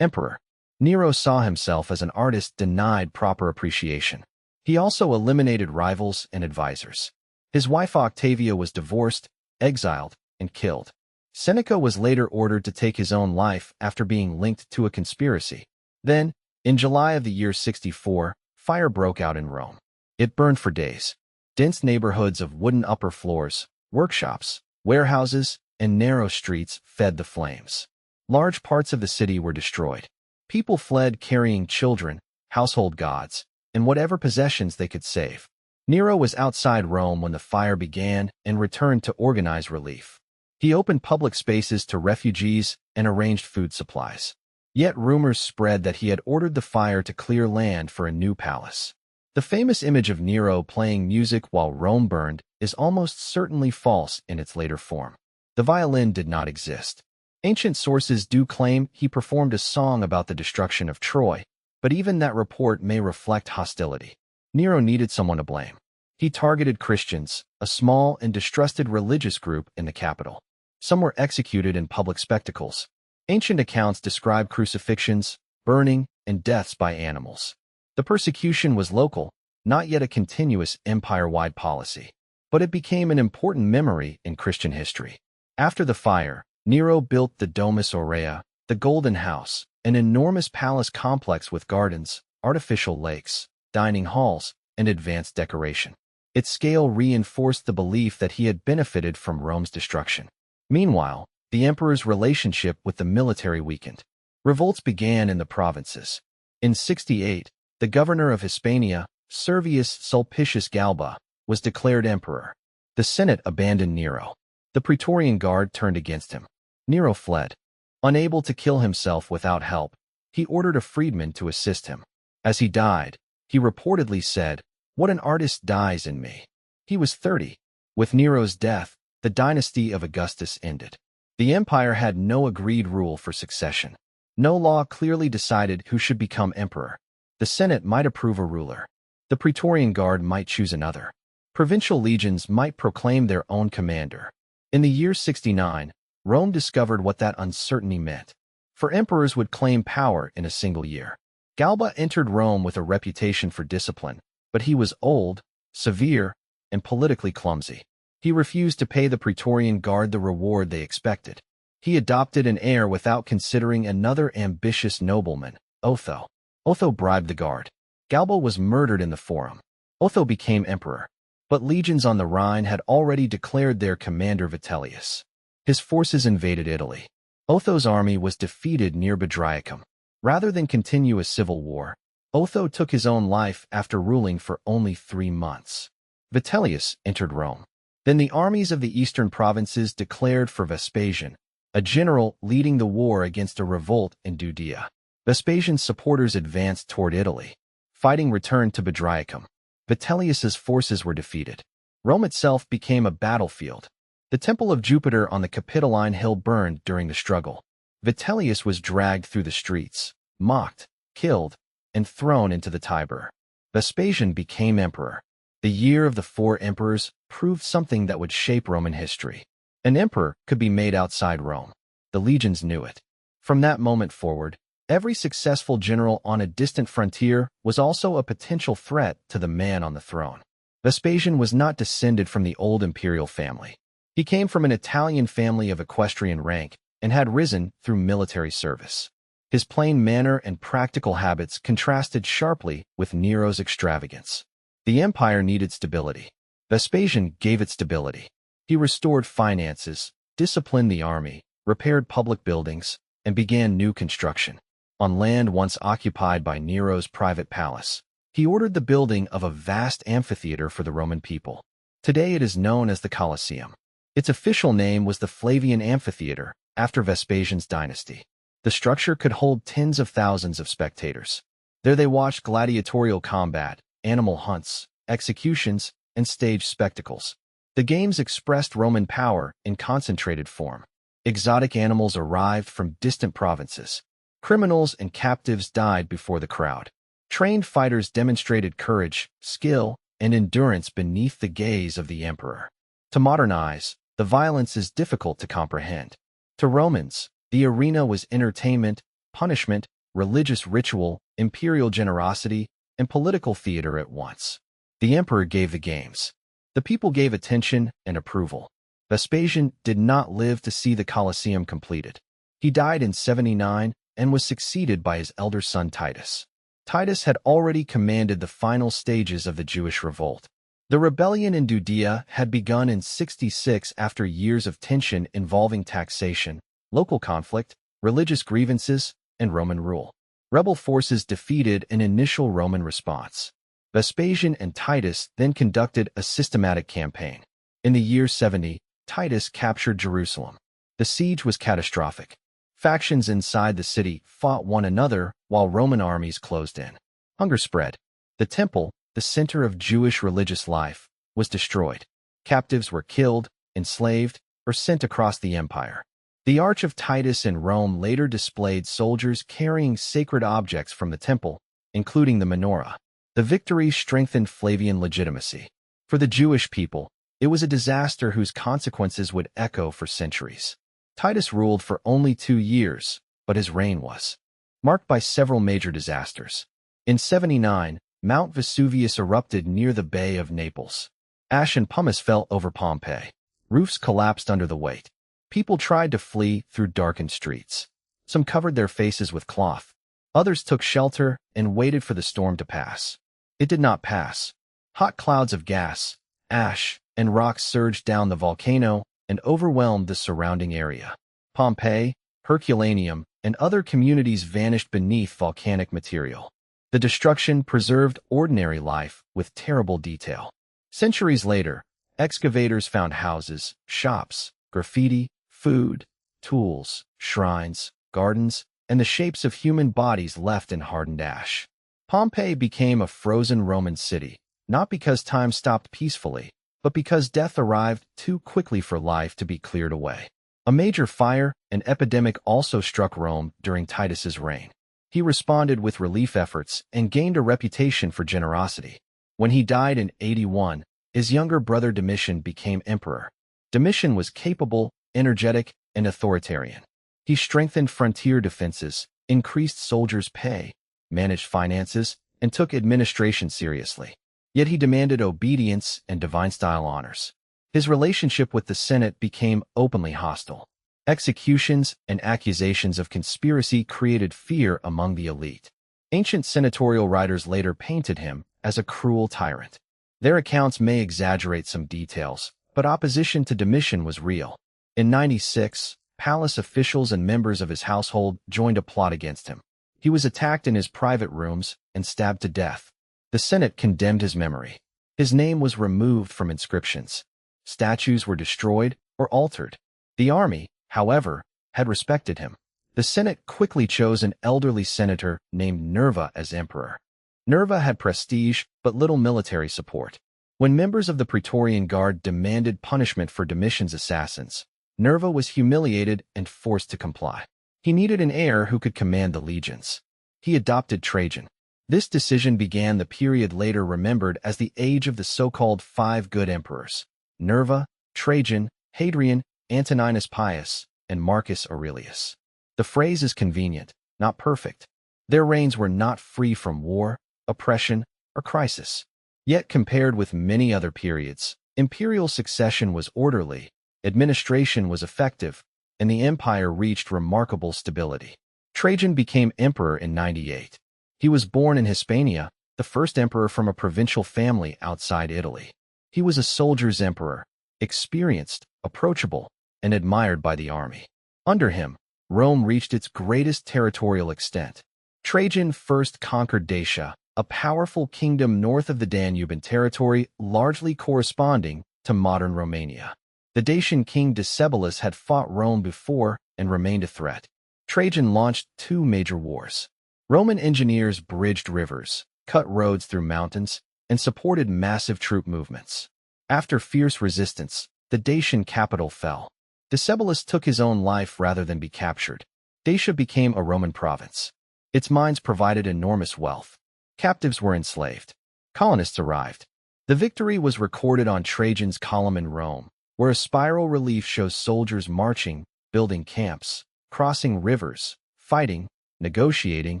emperor. Nero saw himself as an artist denied proper appreciation. He also eliminated rivals and advisors. His wife Octavia was divorced, exiled, and killed. Seneca was later ordered to take his own life after being linked to a conspiracy. Then, in July of the year 64, fire broke out in Rome. It burned for days. Dense neighborhoods of wooden upper floors, workshops, warehouses, and narrow streets fed the flames. Large parts of the city were destroyed. People fled carrying children, household gods, and whatever possessions they could save. Nero was outside Rome when the fire began and returned to organize relief. He opened public spaces to refugees and arranged food supplies. Yet rumors spread that he had ordered the fire to clear land for a new palace. The famous image of Nero playing music while Rome burned is almost certainly false in its later form. The violin did not exist. Ancient sources do claim he performed a song about the destruction of Troy, but even that report may reflect hostility. Nero needed someone to blame. He targeted Christians, a small and distrusted religious group in the capital. Some were executed in public spectacles. Ancient accounts describe crucifixions, burning, and deaths by animals. The persecution was local, not yet a continuous empire-wide policy, but it became an important memory in Christian history. After the fire, Nero built the Domus Aurea, the Golden House, an enormous palace complex with gardens, artificial lakes, dining halls, and advanced decoration. Its scale reinforced the belief that he had benefited from Rome's destruction. Meanwhile, the emperor's relationship with the military weakened. Revolts began in the provinces. In 68, the governor of Hispania, Servius Sulpicius Galba, was declared emperor. The Senate abandoned Nero. The Praetorian Guard turned against him. Nero fled. Unable to kill himself without help, He ordered a freedman to assist him. As he died, he reportedly said, "What an artist dies in me." He was 30. With Nero's death, the dynasty of Augustus ended. The empire had no agreed rule for succession. No law clearly decided who should become emperor. The Senate might approve a ruler. The Praetorian Guard might choose another. Provincial legions might proclaim their own commander. In the year 69, Rome discovered what that uncertainty meant. For emperors would claim power in a single year. Galba entered Rome with a reputation for discipline, but he was old, severe, and politically clumsy. He refused to pay the Praetorian Guard the reward they expected. He adopted an heir without considering another ambitious nobleman, Otho. Otho bribed the guard. Galba was murdered in the Forum. Otho became emperor, but legions on the Rhine had already declared their commander Vitellius. His forces invaded Italy. Otho's army was defeated near Bedriacum. Rather than continue a civil war, Otho took his own life after ruling for only 3 months. Vitellius entered Rome. Then the armies of the eastern provinces declared for Vespasian, a general leading the war against a revolt in Judea. Vespasian's supporters advanced toward Italy. Fighting returned to Bedriacum. Vitellius's forces were defeated. Rome itself became a battlefield. The temple of Jupiter on the Capitoline Hill burned during the struggle. Vitellius was dragged through the streets, mocked, killed, and thrown into the Tiber. Vespasian became emperor. The year of the 4 emperors proved something that would shape Roman history. An emperor could be made outside Rome. The legions knew it. From that moment forward, every successful general on a distant frontier was also a potential threat to the man on the throne. Vespasian was not descended from the old imperial family. He came from an Italian family of equestrian rank and had risen through military service. His plain manner and practical habits contrasted sharply with Nero's extravagance. The empire needed stability. Vespasian gave it stability. He restored finances, disciplined the army, repaired public buildings, and began new construction. On land once occupied by Nero's private palace, he ordered the building of a vast amphitheater for the Roman people. Today it is known as the Colosseum. Its official name was the Flavian Amphitheater, after Vespasian's dynasty. The structure could hold tens of thousands of spectators. There they watched gladiatorial combat, animal hunts, executions, and staged spectacles. The games expressed Roman power in concentrated form. Exotic animals arrived from distant provinces. Criminals and captives died before the crowd. Trained fighters demonstrated courage, skill, and endurance beneath the gaze of the emperor. To modernize, the violence is difficult to comprehend. To Romans, the arena was entertainment, punishment, religious ritual, imperial generosity, and political theater at once. The emperor gave the games. The people gave attention and approval. Vespasian did not live to see the Colosseum completed. He died in 79 and was succeeded by his elder son Titus. Titus had already commanded the final stages of the Jewish revolt. The rebellion in Judea had begun in 66 after years of tension involving taxation, local conflict, religious grievances, and Roman rule. Rebel forces defeated an initial Roman response. Vespasian and Titus then conducted a systematic campaign. In the year 70, Titus captured Jerusalem. The siege was catastrophic. Factions inside the city fought one another while Roman armies closed in. Hunger spread. The temple, the center of Jewish religious life, was destroyed. Captives were killed, enslaved, or sent across the empire. The Arch of Titus in Rome later displayed soldiers carrying sacred objects from the temple, including the menorah. The victory strengthened Flavian legitimacy. For the Jewish people, it was a disaster whose consequences would echo for centuries. Titus ruled for only 2 years, but his reign was marked by several major disasters. In 79, Mount Vesuvius erupted near the Bay of Naples. Ash and pumice fell over Pompeii. Roofs collapsed under the weight. People tried to flee through darkened streets. Some covered their faces with cloth. Others took shelter and waited for the storm to pass. It did not pass. Hot clouds of gas, ash, and rocks surged down the volcano and overwhelmed the surrounding area. Pompeii, Herculaneum, and other communities vanished beneath volcanic material. The destruction preserved ordinary life with terrible detail. Centuries later, excavators found houses, shops, graffiti, food, tools, shrines, gardens, and the shapes of human bodies left in hardened ash. Pompeii became a frozen Roman city, not because time stopped peacefully, but because death arrived too quickly for life to be cleared away. A major fire and epidemic also struck Rome during Titus's reign. He responded with relief efforts and gained a reputation for generosity. When he died in 81, his younger brother Domitian became emperor. Domitian was capable, energetic, and authoritarian. He strengthened frontier defenses, increased soldiers' pay, managed finances, and took administration seriously. Yet he demanded obedience and divine-style honors. His relationship with the Senate became openly hostile. Executions and accusations of conspiracy created fear among the elite. Ancient senatorial writers later painted him as a cruel tyrant. Their accounts may exaggerate some details, but opposition to Domitian was real. In 96, palace officials and members of his household joined a plot against him. He was attacked in his private rooms and stabbed to death. The Senate condemned his memory. His name was removed from inscriptions. Statues were destroyed or altered. The army, however, had respected him. The Senate quickly chose an elderly senator named Nerva as emperor. Nerva had prestige but little military support. When members of the Praetorian Guard demanded punishment for Domitian's assassins, Nerva was humiliated and forced to comply. He needed an heir who could command the legions. He adopted Trajan. This decision began the period later remembered as the age of the so-called Five Good Emperors: Nerva, Trajan, Hadrian, Antoninus Pius, and Marcus Aurelius. The phrase is convenient, not perfect. Their reigns were not free from war, oppression, or crisis. Yet compared with many other periods, imperial succession was orderly, administration was effective, and the empire reached remarkable stability. Trajan became emperor in 98. He was born in Hispania, the first emperor from a provincial family outside Italy. He was a soldier's emperor, experienced, approachable, and admired by the army. Under him, Rome reached its greatest territorial extent. Trajan first conquered Dacia, a powerful kingdom north of the Danube in territory largely corresponding to modern Romania. The Dacian king Decebalus had fought Rome before and remained a threat. Trajan launched two major wars. Roman engineers bridged rivers, cut roads through mountains, and supported massive troop movements. After fierce resistance, the Dacian capital fell. Decebalus took his own life rather than be captured. Dacia became a Roman province. Its mines provided enormous wealth. Captives were enslaved. Colonists arrived. The victory was recorded on Trajan's Column in Rome, where a spiral relief shows soldiers marching, building camps, crossing rivers, fighting, negotiating,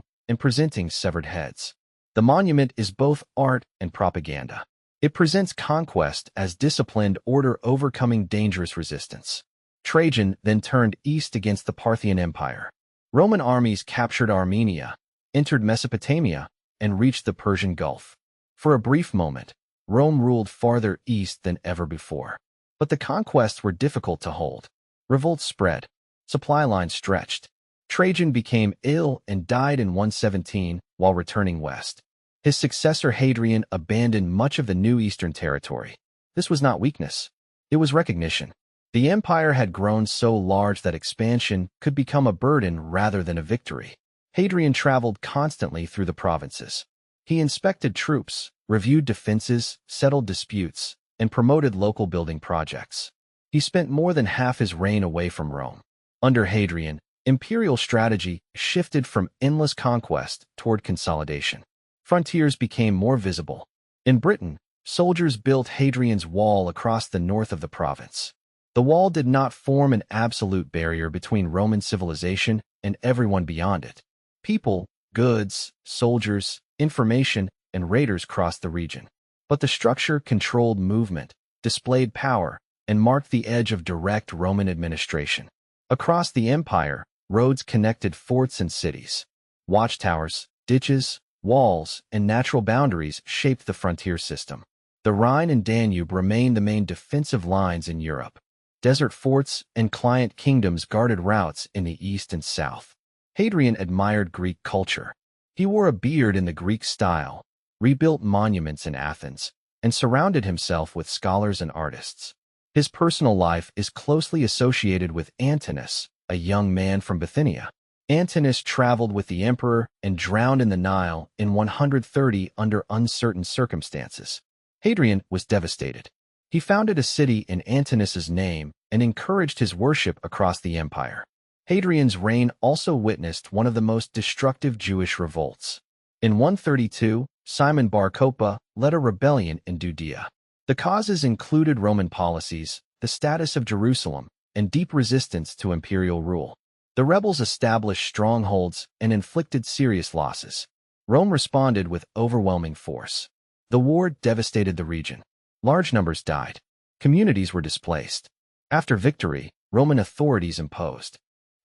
and presenting severed heads. The monument is both art and propaganda. It presents conquest as disciplined order overcoming dangerous resistance. Trajan then turned east against the Parthian Empire. Roman armies captured Armenia, entered Mesopotamia, and reached the Persian Gulf. For a brief moment, Rome ruled farther east than ever before. But the conquests were difficult to hold. Revolts spread. Supply lines stretched. Trajan became ill and died in 117 while returning west. His successor Hadrian abandoned much of the new eastern territory. This was not weakness. It was recognition. The empire had grown so large that expansion could become a burden rather than a victory. Hadrian traveled constantly through the provinces. He inspected troops, reviewed defenses, settled disputes, and promoted local building projects. He spent more than half his reign away from Rome. Under Hadrian, imperial strategy shifted from endless conquest toward consolidation. Frontiers became more visible. In Britain, soldiers built Hadrian's wall across the north of the province. The wall did not form an absolute barrier between Roman civilization and everyone beyond it. People, goods, soldiers, information, and raiders crossed the region. But the structure controlled movement, displayed power, and marked the edge of direct Roman administration. Across the empire, roads connected forts and cities. Watchtowers, ditches, walls, and natural boundaries shaped the frontier system. The Rhine and Danube remained the main defensive lines in Europe. Desert forts and client kingdoms guarded routes in the east and south. Hadrian admired Greek culture. He wore a beard in the Greek style, rebuilt monuments in Athens, and surrounded himself with scholars and artists. His personal life is closely associated with Antinous, a young man from Bithynia. Antinous traveled with the emperor and drowned in the Nile in 130 under uncertain circumstances. Hadrian was devastated. He founded a city in Antinous' name and encouraged his worship across the empire. Hadrian's reign also witnessed one of the most destructive Jewish revolts. In 132, Simon Bar Kokhba led a rebellion in Judea. The causes included Roman policies, the status of Jerusalem, and deep resistance to imperial rule. The rebels established strongholds and inflicted serious losses. Rome responded with overwhelming force. The war devastated the region. Large numbers died. Communities were displaced. After victory, Roman authorities imposed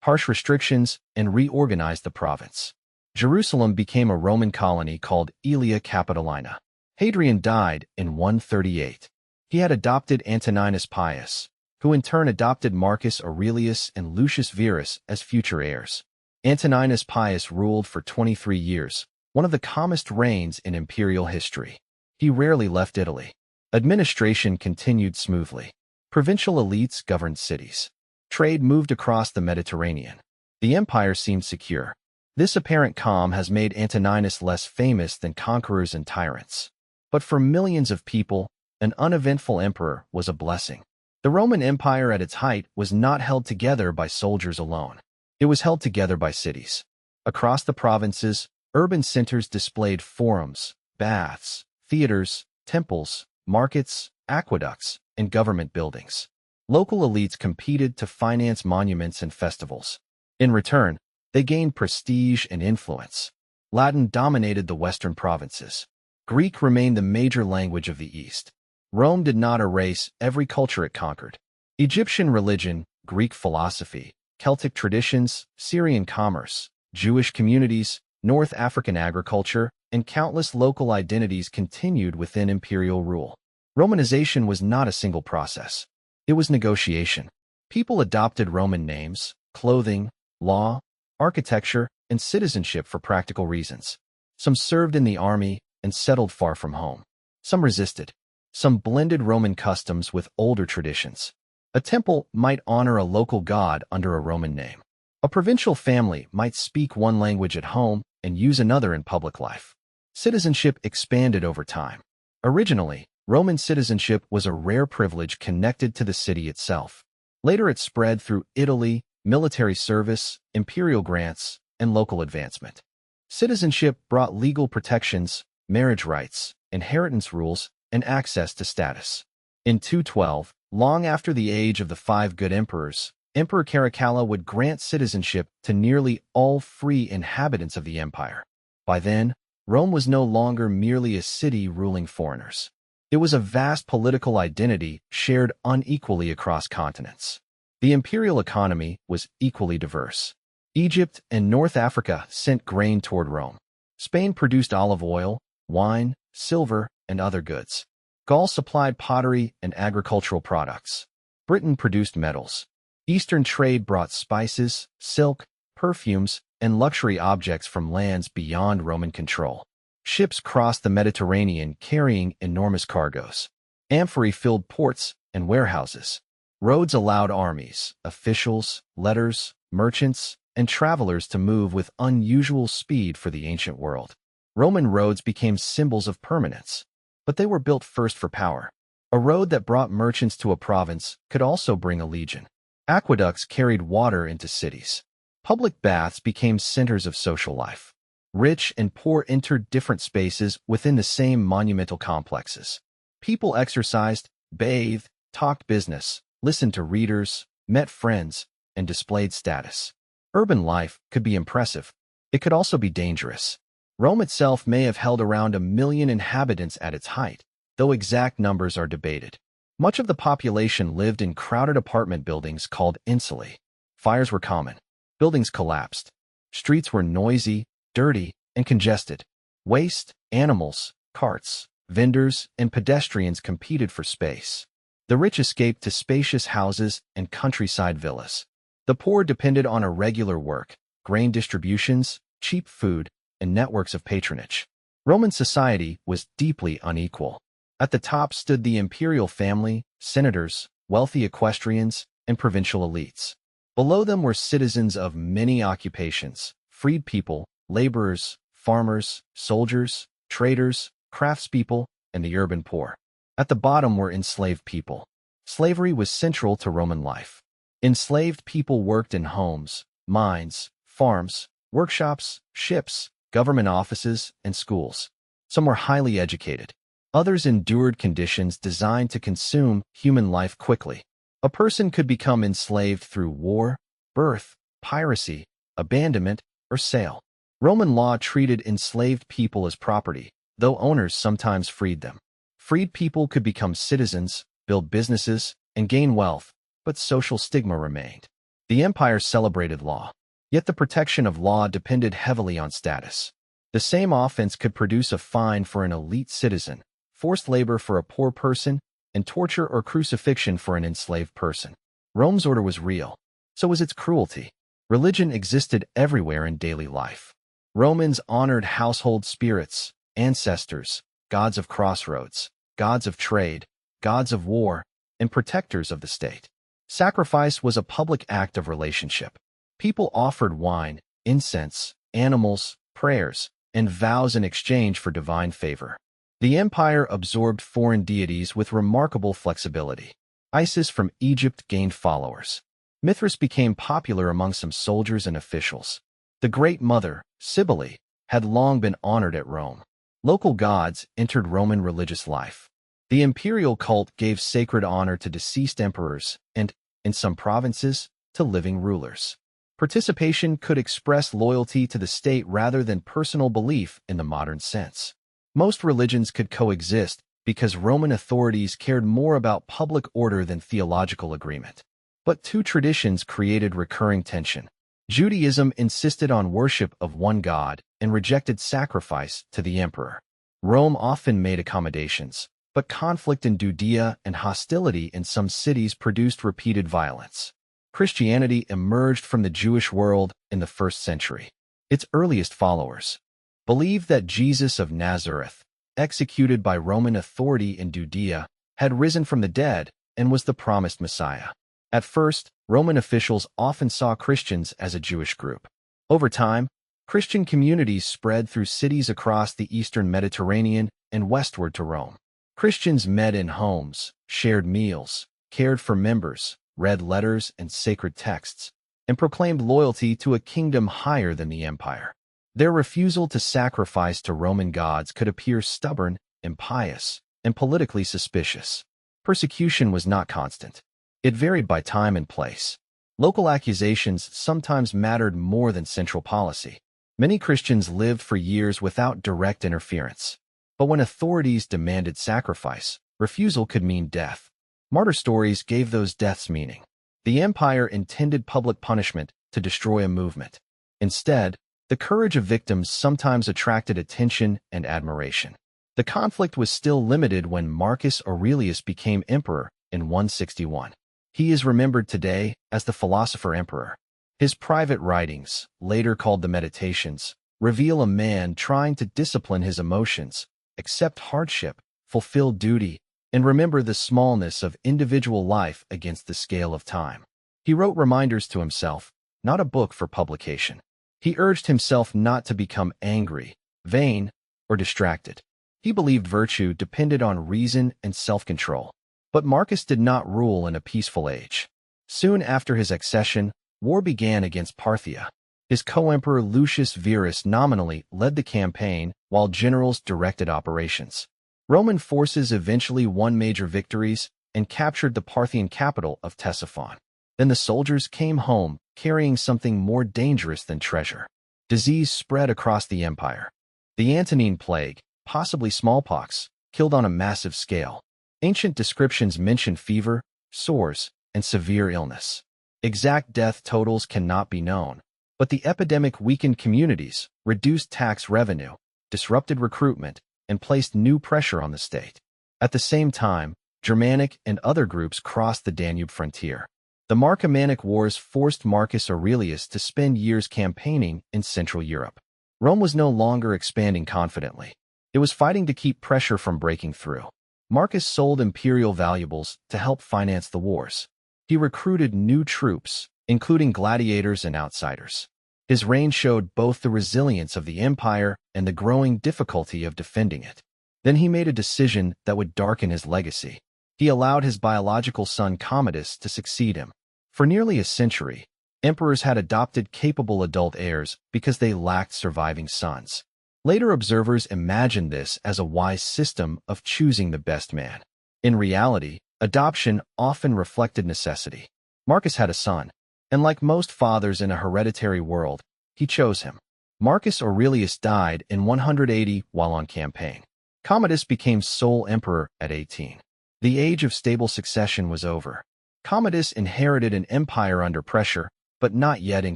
harsh restrictions and reorganized the province. Jerusalem became a Roman colony called Aelia Capitolina. Hadrian died in 138. He had adopted Antoninus Pius, who in turn adopted Marcus Aurelius and Lucius Verus as future heirs. Antoninus Pius ruled for 23 years, one of the calmest reigns in imperial history. He rarely left Italy. Administration continued smoothly. Provincial elites governed cities. Trade moved across the Mediterranean. The empire seemed secure. This apparent calm has made Antoninus less famous than conquerors and tyrants. But for millions of people, an uneventful emperor was a blessing. The Roman Empire at its height was not held together by soldiers alone. It was held together by cities. Across the provinces, urban centers displayed forums, baths, theaters, temples, markets, aqueducts, and government buildings. Local elites competed to finance monuments and festivals. In return, they gained prestige and influence. Latin dominated the western provinces. Greek remained the major language of the East. Rome did not erase every culture it conquered. Egyptian religion, Greek philosophy, Celtic traditions, Syrian commerce, Jewish communities, North African agriculture, and countless local identities continued within imperial rule. Romanization was not a single process. It was negotiation. People adopted Roman names, clothing, law, architecture, and citizenship for practical reasons. Some served in the army and settled far from home. Some resisted. Some blended Roman customs with older traditions. A temple might honor a local god under a Roman name. A provincial family might speak one language at home and use another in public life. Citizenship expanded over time. Originally, Roman citizenship was a rare privilege connected to the city itself. Later it spread through Italy, military service, imperial grants, and local advancement. Citizenship brought legal protections, marriage rights, inheritance rules, and access to status. In 212, long after the age of the five good emperors, Emperor Caracalla would grant citizenship to nearly all free inhabitants of the empire. By then, Rome was no longer merely a city ruling foreigners. It was a vast political identity shared unequally across continents. The imperial economy was equally diverse. Egypt and North Africa sent grain toward Rome. Spain produced olive oil, wine, silver, and other goods. Gaul supplied pottery and agricultural products. Britain produced metals. Eastern trade brought spices, silk, perfumes, and luxury objects from lands beyond Roman control. Ships crossed the Mediterranean carrying enormous cargoes. Amphorae filled ports and warehouses. Roads allowed armies, officials, letters, merchants, and travelers to move with unusual speed for the ancient world. Roman roads became symbols of permanence, but they were built first for power. A road that brought merchants to a province could also bring a legion. Aqueducts carried water into cities. Public baths became centers of social life. Rich and poor entered different spaces within the same monumental complexes. People exercised, bathed, talked business, listened to readers, met friends, and displayed status. Urban life could be impressive. It could also be dangerous. Rome itself may have held around 1 million inhabitants at its height, though exact numbers are debated. Much of the population lived in crowded apartment buildings called insulae. Fires were common. Buildings collapsed. Streets were noisy, dirty, and congested. Waste, animals, carts, vendors, and pedestrians competed for space. The rich escaped to spacious houses and countryside villas. The poor depended on irregular work, grain distributions, cheap food, and networks of patronage. Roman society was deeply unequal. At the top stood the imperial family, senators, wealthy equestrians, and provincial elites. Below them were citizens of many occupations, freed people, laborers, farmers, soldiers, traders, craftspeople, and the urban poor. At the bottom were enslaved people. Slavery was central to Roman life. Enslaved people worked in homes, mines, farms, workshops, ships, government offices, and schools. Some were highly educated. Others endured conditions designed to consume human life quickly. A person could become enslaved through war, birth, piracy, abandonment, or sale. Roman law treated enslaved people as property, though owners sometimes freed them. Freed people could become citizens, build businesses, and gain wealth, but social stigma remained. The empire celebrated law, yet the protection of law depended heavily on status. The same offense could produce a fine for an elite citizen, forced labor for a poor person, and torture or crucifixion for an enslaved person. Rome's order was real, so was its cruelty. Religion existed everywhere in daily life. Romans honored household spirits, ancestors, gods of crossroads, gods of trade, gods of war, and protectors of the state. Sacrifice was a public act of relationship. People offered wine, incense, animals, prayers, and vows in exchange for divine favor. The empire absorbed foreign deities with remarkable flexibility. Isis from Egypt gained followers. Mithras became popular among some soldiers and officials. The Great Mother, Cybele, had long been honored at Rome. Local gods entered Roman religious life. The imperial cult gave sacred honor to deceased emperors and, in some provinces, to living rulers. Participation could express loyalty to the state rather than personal belief in the modern sense. Most religions could coexist because Roman authorities cared more about public order than theological agreement. But two traditions created recurring tension. Judaism insisted on worship of one god and rejected sacrifice to the emperor. Rome often made accommodations, but conflict in Judea and hostility in some cities produced repeated violence. Christianity emerged from the Jewish world in the 1st century. Its earliest followers believed that Jesus of Nazareth, executed by Roman authority in Judea, had risen from the dead and was the promised Messiah. At first, Roman officials often saw Christians as a Jewish group. Over time, Christian communities spread through cities across the eastern Mediterranean and westward to Rome. Christians met in homes, shared meals, cared for members, read letters and sacred texts, and proclaimed loyalty to a kingdom higher than the empire. Their refusal to sacrifice to Roman gods could appear stubborn, impious, and politically suspicious. Persecution was not constant. It varied by time and place. Local accusations sometimes mattered more than central policy. Many Christians lived for years without direct interference. But when authorities demanded sacrifice, refusal could mean death. Martyr stories gave those deaths meaning. The empire intended public punishment to destroy a movement. Instead, the courage of victims sometimes attracted attention and admiration. The conflict was still limited when Marcus Aurelius became emperor in 161. He is remembered today as the philosopher emperor. His private writings, later called the Meditations, reveal a man trying to discipline his emotions, accept hardship, fulfill duty, and remember the smallness of individual life against the scale of time. He wrote reminders to himself, not a book for publication. He urged himself not to become angry, vain, or distracted. He believed virtue depended on reason and self-control. But Marcus did not rule in a peaceful age. Soon after his accession, war began against Parthia. His co-emperor Lucius Verus nominally led the campaign, while generals directed operations. Roman forces eventually won major victories and captured the Parthian capital of Ctesiphon. Then the soldiers came home, carrying something more dangerous than treasure. Disease spread across the empire. The Antonine Plague, possibly smallpox, killed on a massive scale. Ancient descriptions mention fever, sores, and severe illness. Exact death totals cannot be known, but the epidemic weakened communities, reduced tax revenue, disrupted recruitment, and placed new pressure on the state. At the same time, Germanic and other groups crossed the Danube frontier. The Marcomannic Wars forced Marcus Aurelius to spend years campaigning in Central Europe. Rome was no longer expanding confidently. It was fighting to keep pressure from breaking through. Marcus sold imperial valuables to help finance the wars. He recruited new troops, including gladiators and outsiders. His reign showed both the resilience of the empire and the growing difficulty of defending it. Then he made a decision that would darken his legacy. He allowed his biological son Commodus to succeed him. For nearly a century, emperors had adopted capable adult heirs because they lacked surviving sons. Later observers imagined this as a wise system of choosing the best man. In reality, adoption often reflected necessity. Marcus had a son, and like most fathers in a hereditary world, he chose him. Marcus Aurelius died in 180 while on campaign. Commodus became sole emperor at 18. The age of stable succession was over. Commodus inherited an empire under pressure, but not yet in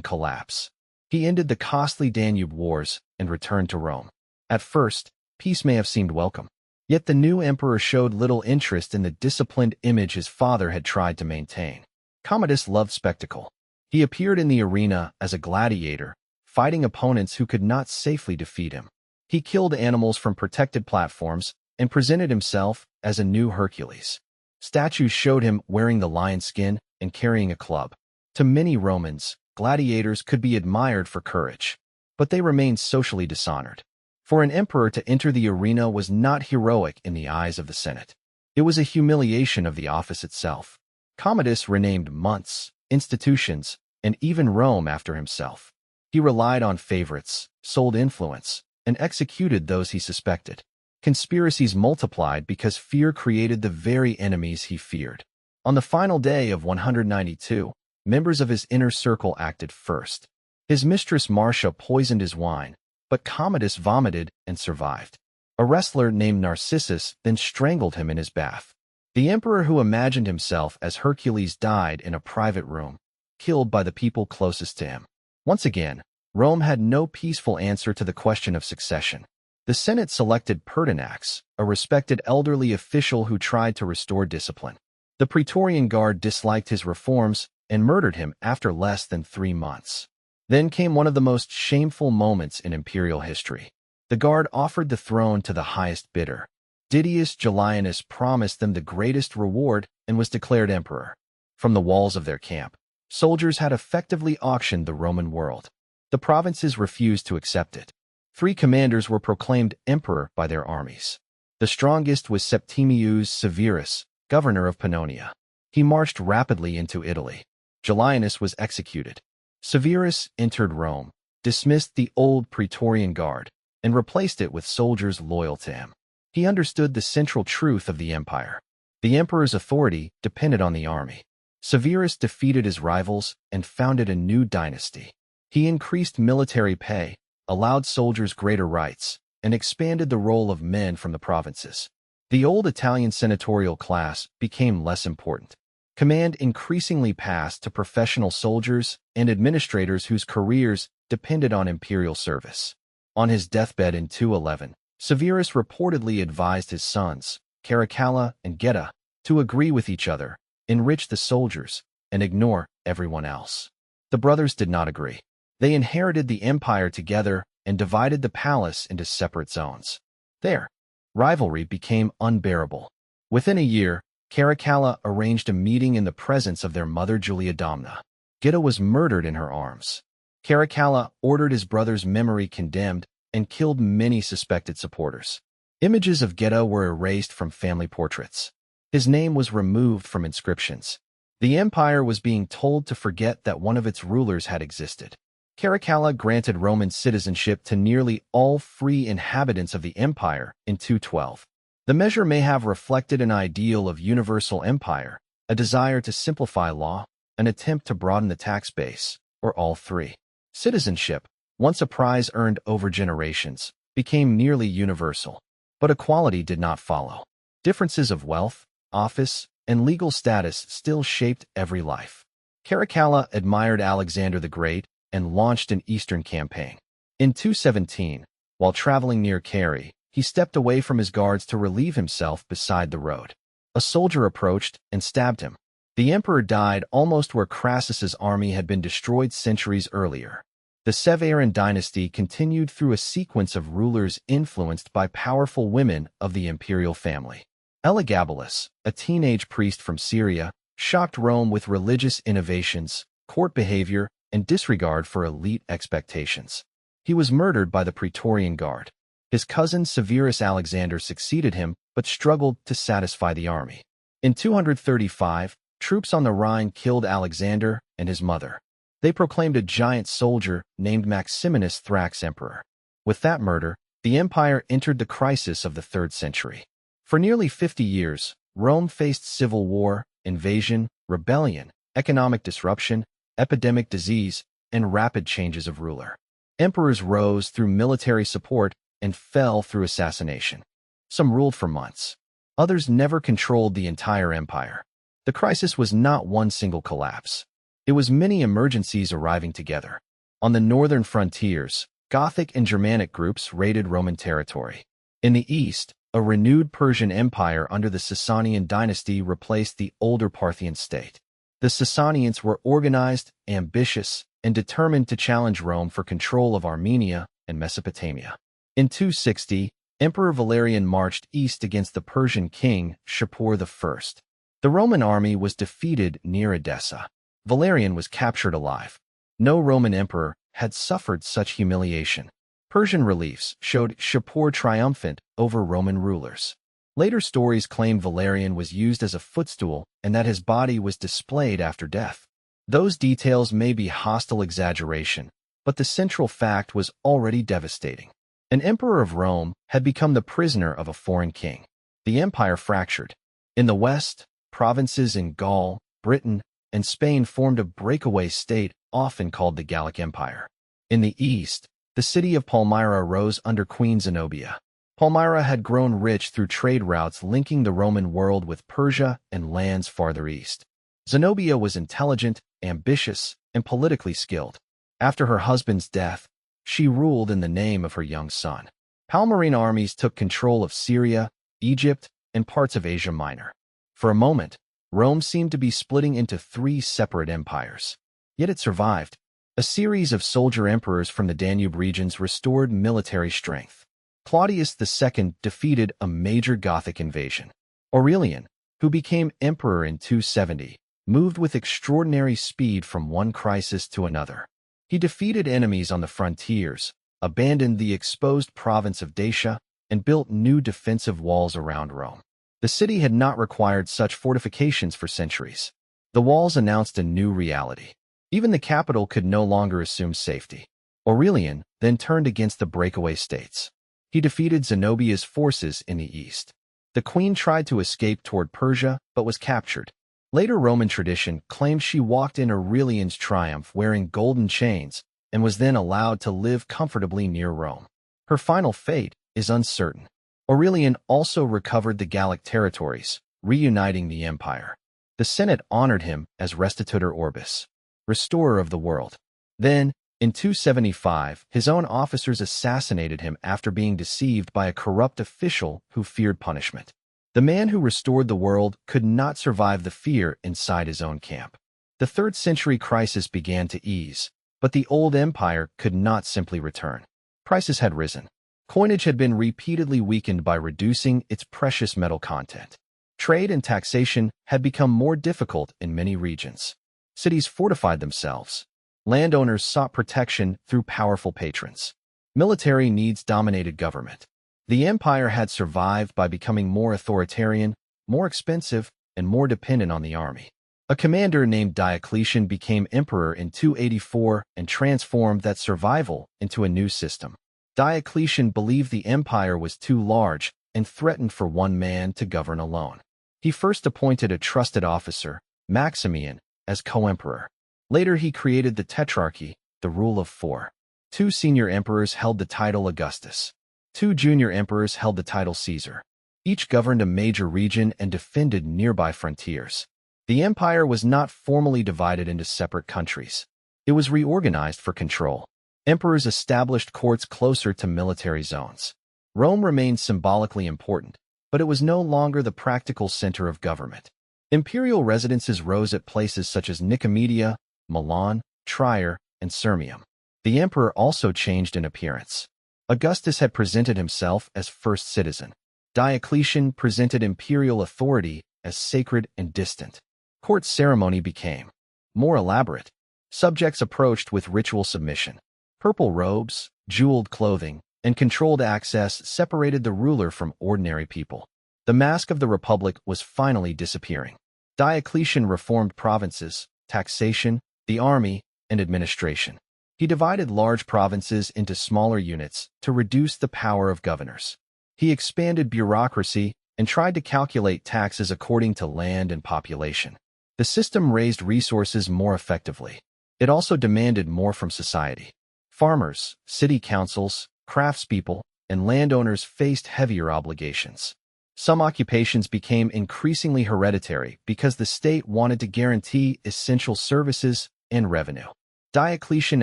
collapse. He ended the costly Danube Wars and returned to Rome. At first, peace may have seemed welcome. Yet the new emperor showed little interest in the disciplined image his father had tried to maintain. Commodus loved spectacle. He appeared in the arena as a gladiator, fighting opponents who could not safely defeat him. He killed animals from protected platforms and presented himself as a new Hercules. Statues showed him wearing the lion skin and carrying a club. To many Romans, gladiators could be admired for courage, but they remained socially dishonored. For an emperor to enter the arena was not heroic in the eyes of the Senate. It was a humiliation of the office itself. Commodus renamed months, institutions, and even Rome after himself. He relied on favorites, sold influence, and executed those he suspected. Conspiracies multiplied because fear created the very enemies he feared. On the final day of 192, members of his inner circle acted first. His mistress Marcia poisoned his wine, but Commodus vomited and survived. A wrestler named Narcissus then strangled him in his bath. The emperor who imagined himself as Hercules died in a private room, killed by the people closest to him. Once again, Rome had no peaceful answer to the question of succession. The Senate selected Pertinax, a respected elderly official who tried to restore discipline. The Praetorian Guard disliked his reforms and murdered him after less than 3 months. Then came one of the most shameful moments in imperial history. The Guard offered the throne to the highest bidder. Didius Julianus promised them the greatest reward and was declared emperor. From the walls of their camp, soldiers had effectively auctioned the Roman world. The provinces refused to accept it. 3 commanders were proclaimed emperor by their armies. The strongest was Septimius Severus, governor of Pannonia. He marched rapidly into Italy. Julianus was executed. Severus entered Rome, dismissed the old Praetorian Guard, and replaced it with soldiers loyal to him. He understood the central truth of the empire. The emperor's authority depended on the army. Severus defeated his rivals and founded a new dynasty. He increased military pay, allowed soldiers greater rights, and expanded the role of men from the provinces. The old Italian senatorial class became less important. Command increasingly passed to professional soldiers and administrators whose careers depended on imperial service. On his deathbed in 211, Severus reportedly advised his sons, Caracalla and Geta, to agree with each other, enrich the soldiers, and ignore everyone else. The brothers did not agree. They inherited the empire together and divided the palace into separate zones. There, rivalry became unbearable. Within a year, Caracalla arranged a meeting in the presence of their mother Julia Domna. Geta was murdered in her arms. Caracalla ordered his brother's memory condemned and killed many suspected supporters. Images of Geta were erased from family portraits. His name was removed from inscriptions. The empire was being told to forget that one of its rulers had existed. Caracalla granted Roman citizenship to nearly all free inhabitants of the empire in 212. The measure may have reflected an ideal of universal empire, a desire to simplify law, an attempt to broaden the tax base, or all three. Citizenship, once a prize earned over generations, became nearly universal, but equality did not follow. Differences of wealth, office, and legal status still shaped every life. Caracalla admired Alexander the Great and launched an eastern campaign. In 217, while traveling near Carrhae, he stepped away from his guards to relieve himself beside the road. A soldier approached and stabbed him. The emperor died almost where Crassus's army had been destroyed centuries earlier. The Severan dynasty continued through a sequence of rulers influenced by powerful women of the imperial family. Elagabalus, a teenage priest from Syria, shocked Rome with religious innovations, court behavior, and disregard for elite expectations. He was murdered by the Praetorian Guard. His cousin Severus Alexander succeeded him, but struggled to satisfy the army. In 235, troops on the Rhine killed Alexander and his mother. They proclaimed a giant soldier named Maximinus Thrax emperor. With that murder, the empire entered the crisis of the 3rd century. For nearly 50 years, Rome faced civil war, invasion, rebellion, economic disruption, epidemic disease, and rapid changes of ruler. Emperors rose through military support and fell through assassination. Some ruled for months. Others never controlled the entire empire. The crisis was not one single collapse. It was many emergencies arriving together. On the northern frontiers, Gothic and Germanic groups raided Roman territory. In the east, a renewed Persian empire under the Sasanian dynasty replaced the older Parthian state. The Sasanians were organized, ambitious, and determined to challenge Rome for control of Armenia and Mesopotamia. In 260, Emperor Valerian marched east against the Persian king Shapur I. The Roman army was defeated near Edessa. Valerian was captured alive. No Roman emperor had suffered such humiliation. Persian reliefs showed Shapur triumphant over Roman rulers. Later stories claim Valerian was used as a footstool and that his body was displayed after death. Those details may be hostile exaggeration, but the central fact was already devastating. An emperor of Rome had become the prisoner of a foreign king. The empire fractured. In the west, provinces in Gaul, Britain, and Spain formed a breakaway state often called the Gallic Empire. In the east, the city of Palmyra rose under Queen Zenobia. Palmyra had grown rich through trade routes linking the Roman world with Persia and lands farther east. Zenobia was intelligent, ambitious, and politically skilled. After her husband's death, she ruled in the name of her young son. Palmyrene armies took control of Syria, Egypt, and parts of Asia Minor. For a moment, Rome seemed to be splitting into 3 separate empires. Yet it survived. A series of soldier emperors from the Danube regions restored military strength. Claudius II defeated a major Gothic invasion. Aurelian, who became emperor in 270, moved with extraordinary speed from one crisis to another. He defeated enemies on the frontiers, abandoned the exposed province of Dacia, and built new defensive walls around Rome. The city had not required such fortifications for centuries. The walls announced a new reality. Even the capital could no longer assume safety. Aurelian then turned against the breakaway states. He defeated Zenobia's forces in the east. The queen tried to escape toward Persia, but was captured. Later Roman tradition claimed she walked in Aurelian's triumph wearing golden chains and was then allowed to live comfortably near Rome. Her final fate is uncertain. Aurelian also recovered the Gallic territories, reuniting the empire. The Senate honored him as Restitutor Orbis, restorer of the world. Then, in 275, his own officers assassinated him after being deceived by a corrupt official who feared punishment. The man who restored the world could not survive the fear inside his own camp. The 3rd century crisis began to ease, but the old empire could not simply return. Prices had risen. Coinage had been repeatedly weakened by reducing its precious metal content. Trade and taxation had become more difficult in many regions. Cities fortified themselves. Landowners sought protection through powerful patrons. Military needs dominated government. The empire had survived by becoming more authoritarian, more expensive, and more dependent on the army. A commander named Diocletian became emperor in 284 and transformed that survival into a new system. Diocletian believed the empire was too large and threatened for one man to govern alone. He first appointed a trusted officer, Maximian, as co-emperor. Later he created the Tetrarchy, the rule of 4. 2 senior emperors held the title Augustus. 2 junior emperors held the title Caesar. Each governed a major region and defended nearby frontiers. The empire was not formally divided into separate countries. It was reorganized for control. Emperors established courts closer to military zones. Rome remained symbolically important, but it was no longer the practical center of government. Imperial residences rose at places such as Nicomedia, Milan, Trier, and Sirmium. The emperor also changed in appearance. Augustus had presented himself as first citizen. Diocletian presented imperial authority as sacred and distant. Court ceremony became more elaborate. Subjects approached with ritual submission. Purple robes, jeweled clothing, and controlled access separated the ruler from ordinary people. The mask of the Republic was finally disappearing. Diocletian reformed provinces, taxation, the army, and administration. He divided large provinces into smaller units to reduce the power of governors. He expanded bureaucracy and tried to calculate taxes according to land and population. The system raised resources more effectively. It also demanded more from society. Farmers, city councils, craftspeople, and landowners faced heavier obligations. Some occupations became increasingly hereditary because the state wanted to guarantee essential services and revenue. Diocletian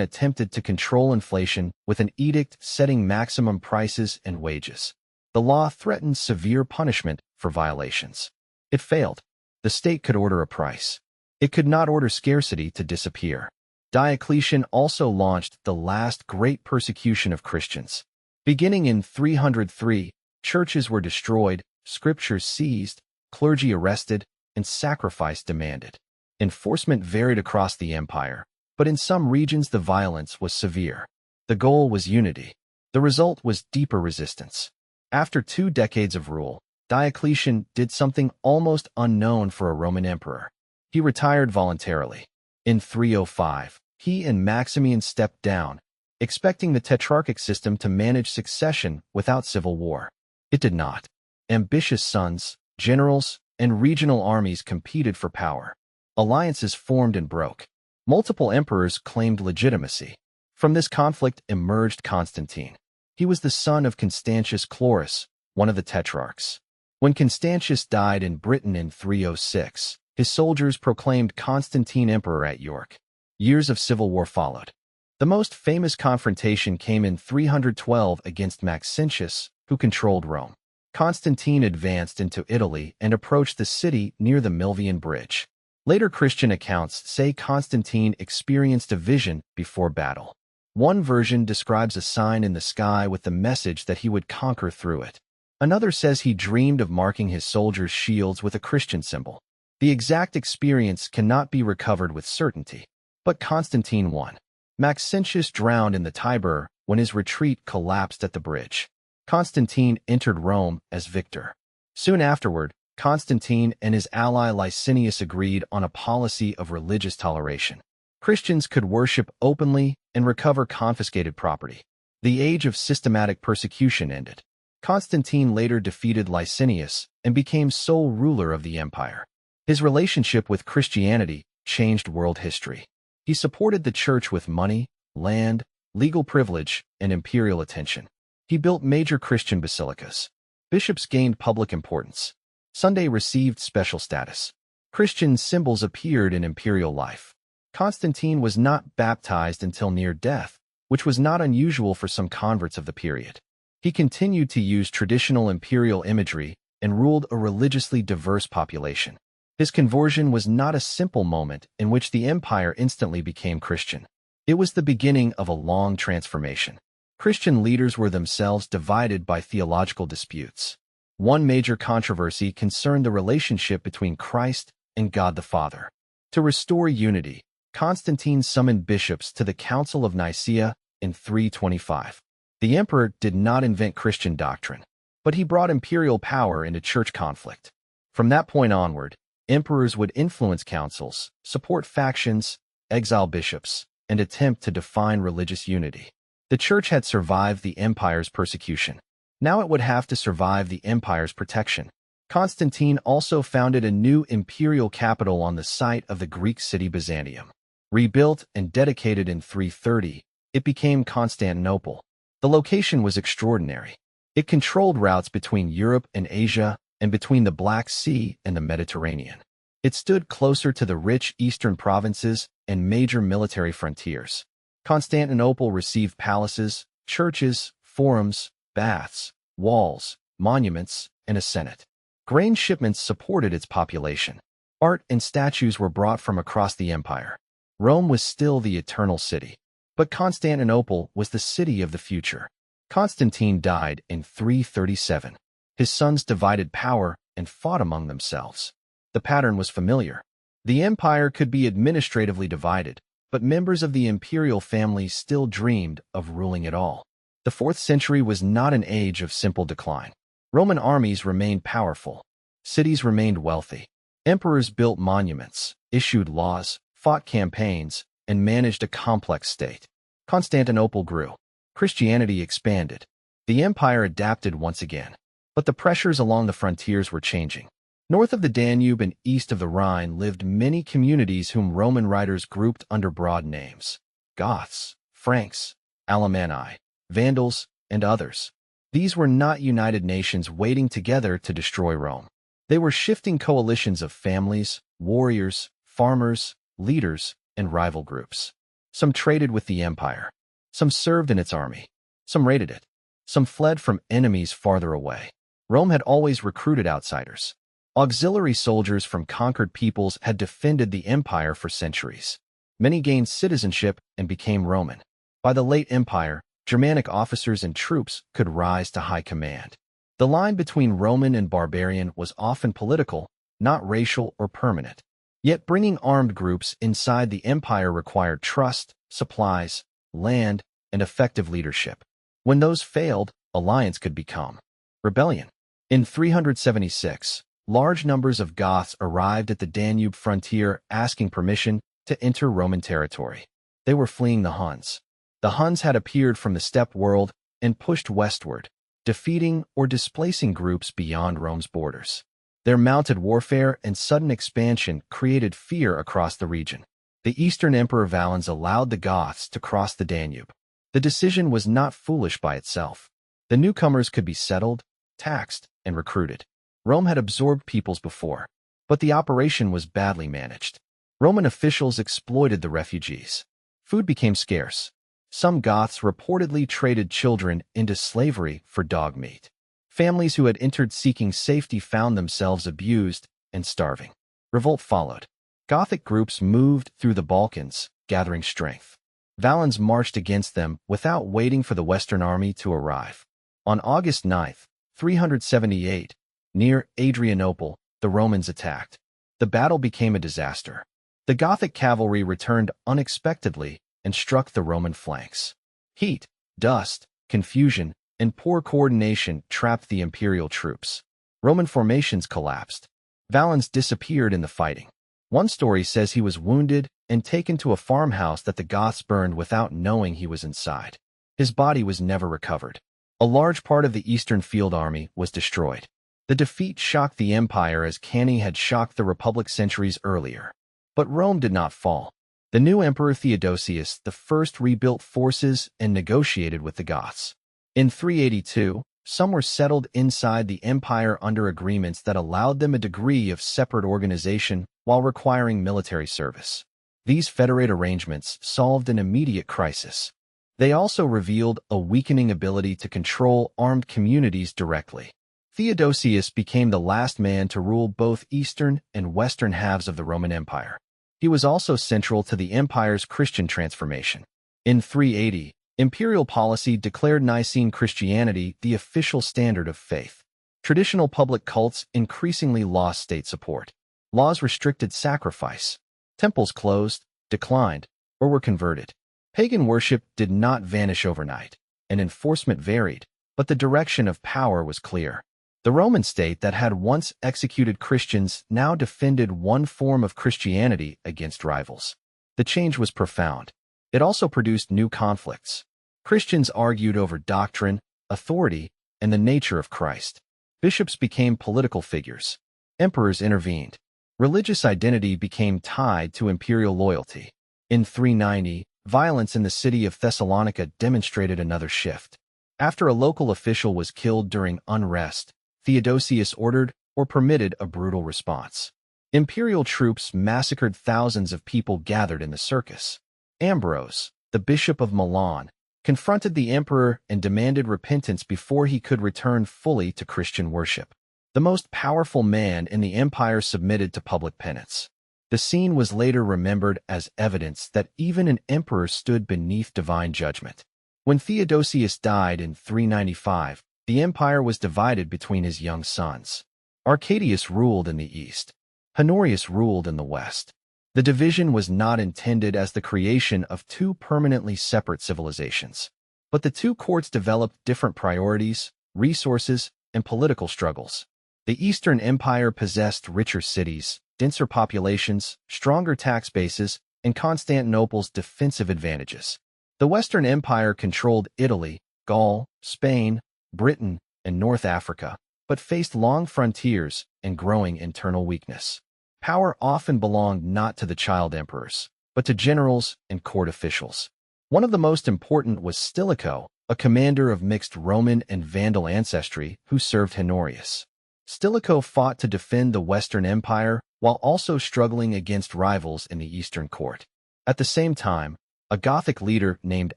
attempted to control inflation with an edict setting maximum prices and wages. The law threatened severe punishment for violations. It failed. The state could order a price. It could not order scarcity to disappear. Diocletian also launched the last great persecution of Christians. Beginning in 303, churches were destroyed, scriptures seized, clergy arrested, and sacrifice demanded. Enforcement varied across the empire, but in some regions the violence was severe. The goal was unity. The result was deeper resistance. After 2 decades of rule, Diocletian did something almost unknown for a Roman emperor. He retired voluntarily. In 305, he and Maximian stepped down, expecting the tetrarchic system to manage succession without civil war. It did not. Ambitious sons, generals, and regional armies competed for power. Alliances formed and broke. Multiple emperors claimed legitimacy. From this conflict emerged Constantine. He was the son of Constantius Chlorus, one of the tetrarchs. When Constantius died in Britain in 306, his soldiers proclaimed Constantine emperor at York. Years of civil war followed. The most famous confrontation came in 312 against Maxentius, who controlled Rome. Constantine advanced into Italy and approached the city near the Milvian Bridge. Later Christian accounts say Constantine experienced a vision before battle. One version describes a sign in the sky with the message that he would conquer through it. Another says he dreamed of marking his soldiers' shields with a Christian symbol. The exact experience cannot be recovered with certainty, but Constantine won. Maxentius drowned in the Tiber when his retreat collapsed at the bridge. Constantine entered Rome as victor. Soon afterward, Constantine and his ally Licinius agreed on a policy of religious toleration. Christians could worship openly and recover confiscated property. The age of systematic persecution ended. Constantine later defeated Licinius and became sole ruler of the empire. His relationship with Christianity changed world history. He supported the church with money, land, legal privilege, and imperial attention. He built major Christian basilicas. Bishops gained public importance. Sunday received special status. Christian symbols appeared in imperial life. Constantine was not baptized until near death, which was not unusual for some converts of the period. He continued to use traditional imperial imagery and ruled a religiously diverse population. His conversion was not a simple moment in which the empire instantly became Christian. It was the beginning of a long transformation. Christian leaders were themselves divided by theological disputes. One major controversy concerned the relationship between Christ and God the Father. To restore unity, Constantine summoned bishops to the Council of Nicaea in 325. The emperor did not invent Christian doctrine, but he brought imperial power into church conflict. From that point onward, emperors would influence councils, support factions, exile bishops, and attempt to define religious unity. The church had survived the empire's persecution. Now it would have to survive the empire's protection. Constantine also founded a new imperial capital on the site of the Greek city Byzantium. Rebuilt and dedicated in 330, it became Constantinople. The location was extraordinary. It controlled routes between Europe and Asia and between the Black Sea and the Mediterranean. It stood closer to the rich eastern provinces and major military frontiers. Constantinople received palaces, churches, forums, baths, walls, monuments, and a senate. Grain shipments supported its population. Art and statues were brought from across the empire. Rome was still the eternal city, but Constantinople was the city of the future. Constantine died in 337. His sons divided power and fought among themselves. The pattern was familiar. The empire could be administratively divided, but members of the imperial family still dreamed of ruling it all. The 4th century was not an age of simple decline. Roman armies remained powerful. Cities remained wealthy. Emperors built monuments, issued laws, fought campaigns, and managed a complex state. Constantinople grew. Christianity expanded. The empire adapted once again. But the pressures along the frontiers were changing. North of the Danube and east of the Rhine lived many communities whom Roman writers grouped under broad names: Goths, Franks, Alemanni, Vandals, and others. These were not united nations waiting together to destroy Rome. They were shifting coalitions of families, warriors, farmers, leaders, and rival groups. Some traded with the empire. Some served in its army. Some raided it. Some fled from enemies farther away. Rome had always recruited outsiders. Auxiliary soldiers from conquered peoples had defended the empire for centuries. Many gained citizenship and became Roman. By the late empire, Germanic officers and troops could rise to high command. The line between Roman and barbarian was often political, not racial or permanent. Yet bringing armed groups inside the empire required trust, supplies, land, and effective leadership. When those failed, alliance could become rebellion. In 376, large numbers of Goths arrived at the Danube frontier asking permission to enter Roman territory. They were fleeing the Huns. The Huns had appeared from the steppe world and pushed westward, defeating or displacing groups beyond Rome's borders. Their mounted warfare and sudden expansion created fear across the region. The Eastern Emperor Valens allowed the Goths to cross the Danube. The decision was not foolish by itself. The newcomers could be settled, taxed, and recruited. Rome had absorbed peoples before, but the operation was badly managed. Roman officials exploited the refugees. Food became scarce. Some Goths reportedly traded children into slavery for dog meat. Families who had entered seeking safety found themselves abused and starving. Revolt followed. Gothic groups moved through the Balkans, gathering strength. Valens marched against them without waiting for the Western army to arrive. On August 9, 378, near Adrianople, the Romans attacked. The battle became a disaster. The Gothic cavalry returned unexpectedly and struck the Roman flanks. Heat, dust, confusion, and poor coordination trapped the imperial troops. Roman formations collapsed. Valens disappeared in the fighting. One story says he was wounded and taken to a farmhouse that the Goths burned without knowing he was inside. His body was never recovered. A large part of the Eastern Field Army was destroyed. The defeat shocked the empire as Cannae had shocked the Republic centuries earlier. But Rome did not fall. The new Emperor Theodosius I rebuilt forces and negotiated with the Goths. In 382, some were settled inside the empire under agreements that allowed them a degree of separate organization while requiring military service. These federate arrangements solved an immediate crisis. They also revealed a weakening ability to control armed communities directly. Theodosius became the last man to rule both eastern and western halves of the Roman Empire. He was also central to the empire's Christian transformation. In 380, imperial policy declared Nicene Christianity the official standard of faith. Traditional public cults increasingly lost state support. Laws restricted sacrifice. Temples closed, declined, or were converted. Pagan worship did not vanish overnight, and enforcement varied, but the direction of power was clear. The Roman state that had once executed Christians now defended one form of Christianity against rivals. The change was profound. It also produced new conflicts. Christians argued over doctrine, authority, and the nature of Christ. Bishops became political figures. Emperors intervened. Religious identity became tied to imperial loyalty. In 390, violence in the city of Thessalonica demonstrated another shift. After a local official was killed during unrest, Theodosius ordered or permitted a brutal response. Imperial troops massacred thousands of people gathered in the circus. Ambrose, the bishop of Milan, confronted the emperor and demanded repentance before he could return fully to Christian worship. The most powerful man in the empire submitted to public penance. The scene was later remembered as evidence that even an emperor stood beneath divine judgment. When Theodosius died in 395, the empire was divided between his young sons. Arcadius ruled in the east. Honorius ruled in the west. The division was not intended as the creation of two permanently separate civilizations, but the two courts developed different priorities, resources, and political struggles. The Eastern Empire possessed richer cities, denser populations, stronger tax bases, and Constantinople's defensive advantages. The Western Empire controlled Italy, Gaul, Spain, Britain, and North Africa, but faced long frontiers and growing internal weakness. Power often belonged not to the child emperors, but to generals and court officials. One of the most important was Stilicho, a commander of mixed Roman and Vandal ancestry who served Honorius. Stilicho fought to defend the Western Empire while also struggling against rivals in the Eastern court. At the same time, a Gothic leader named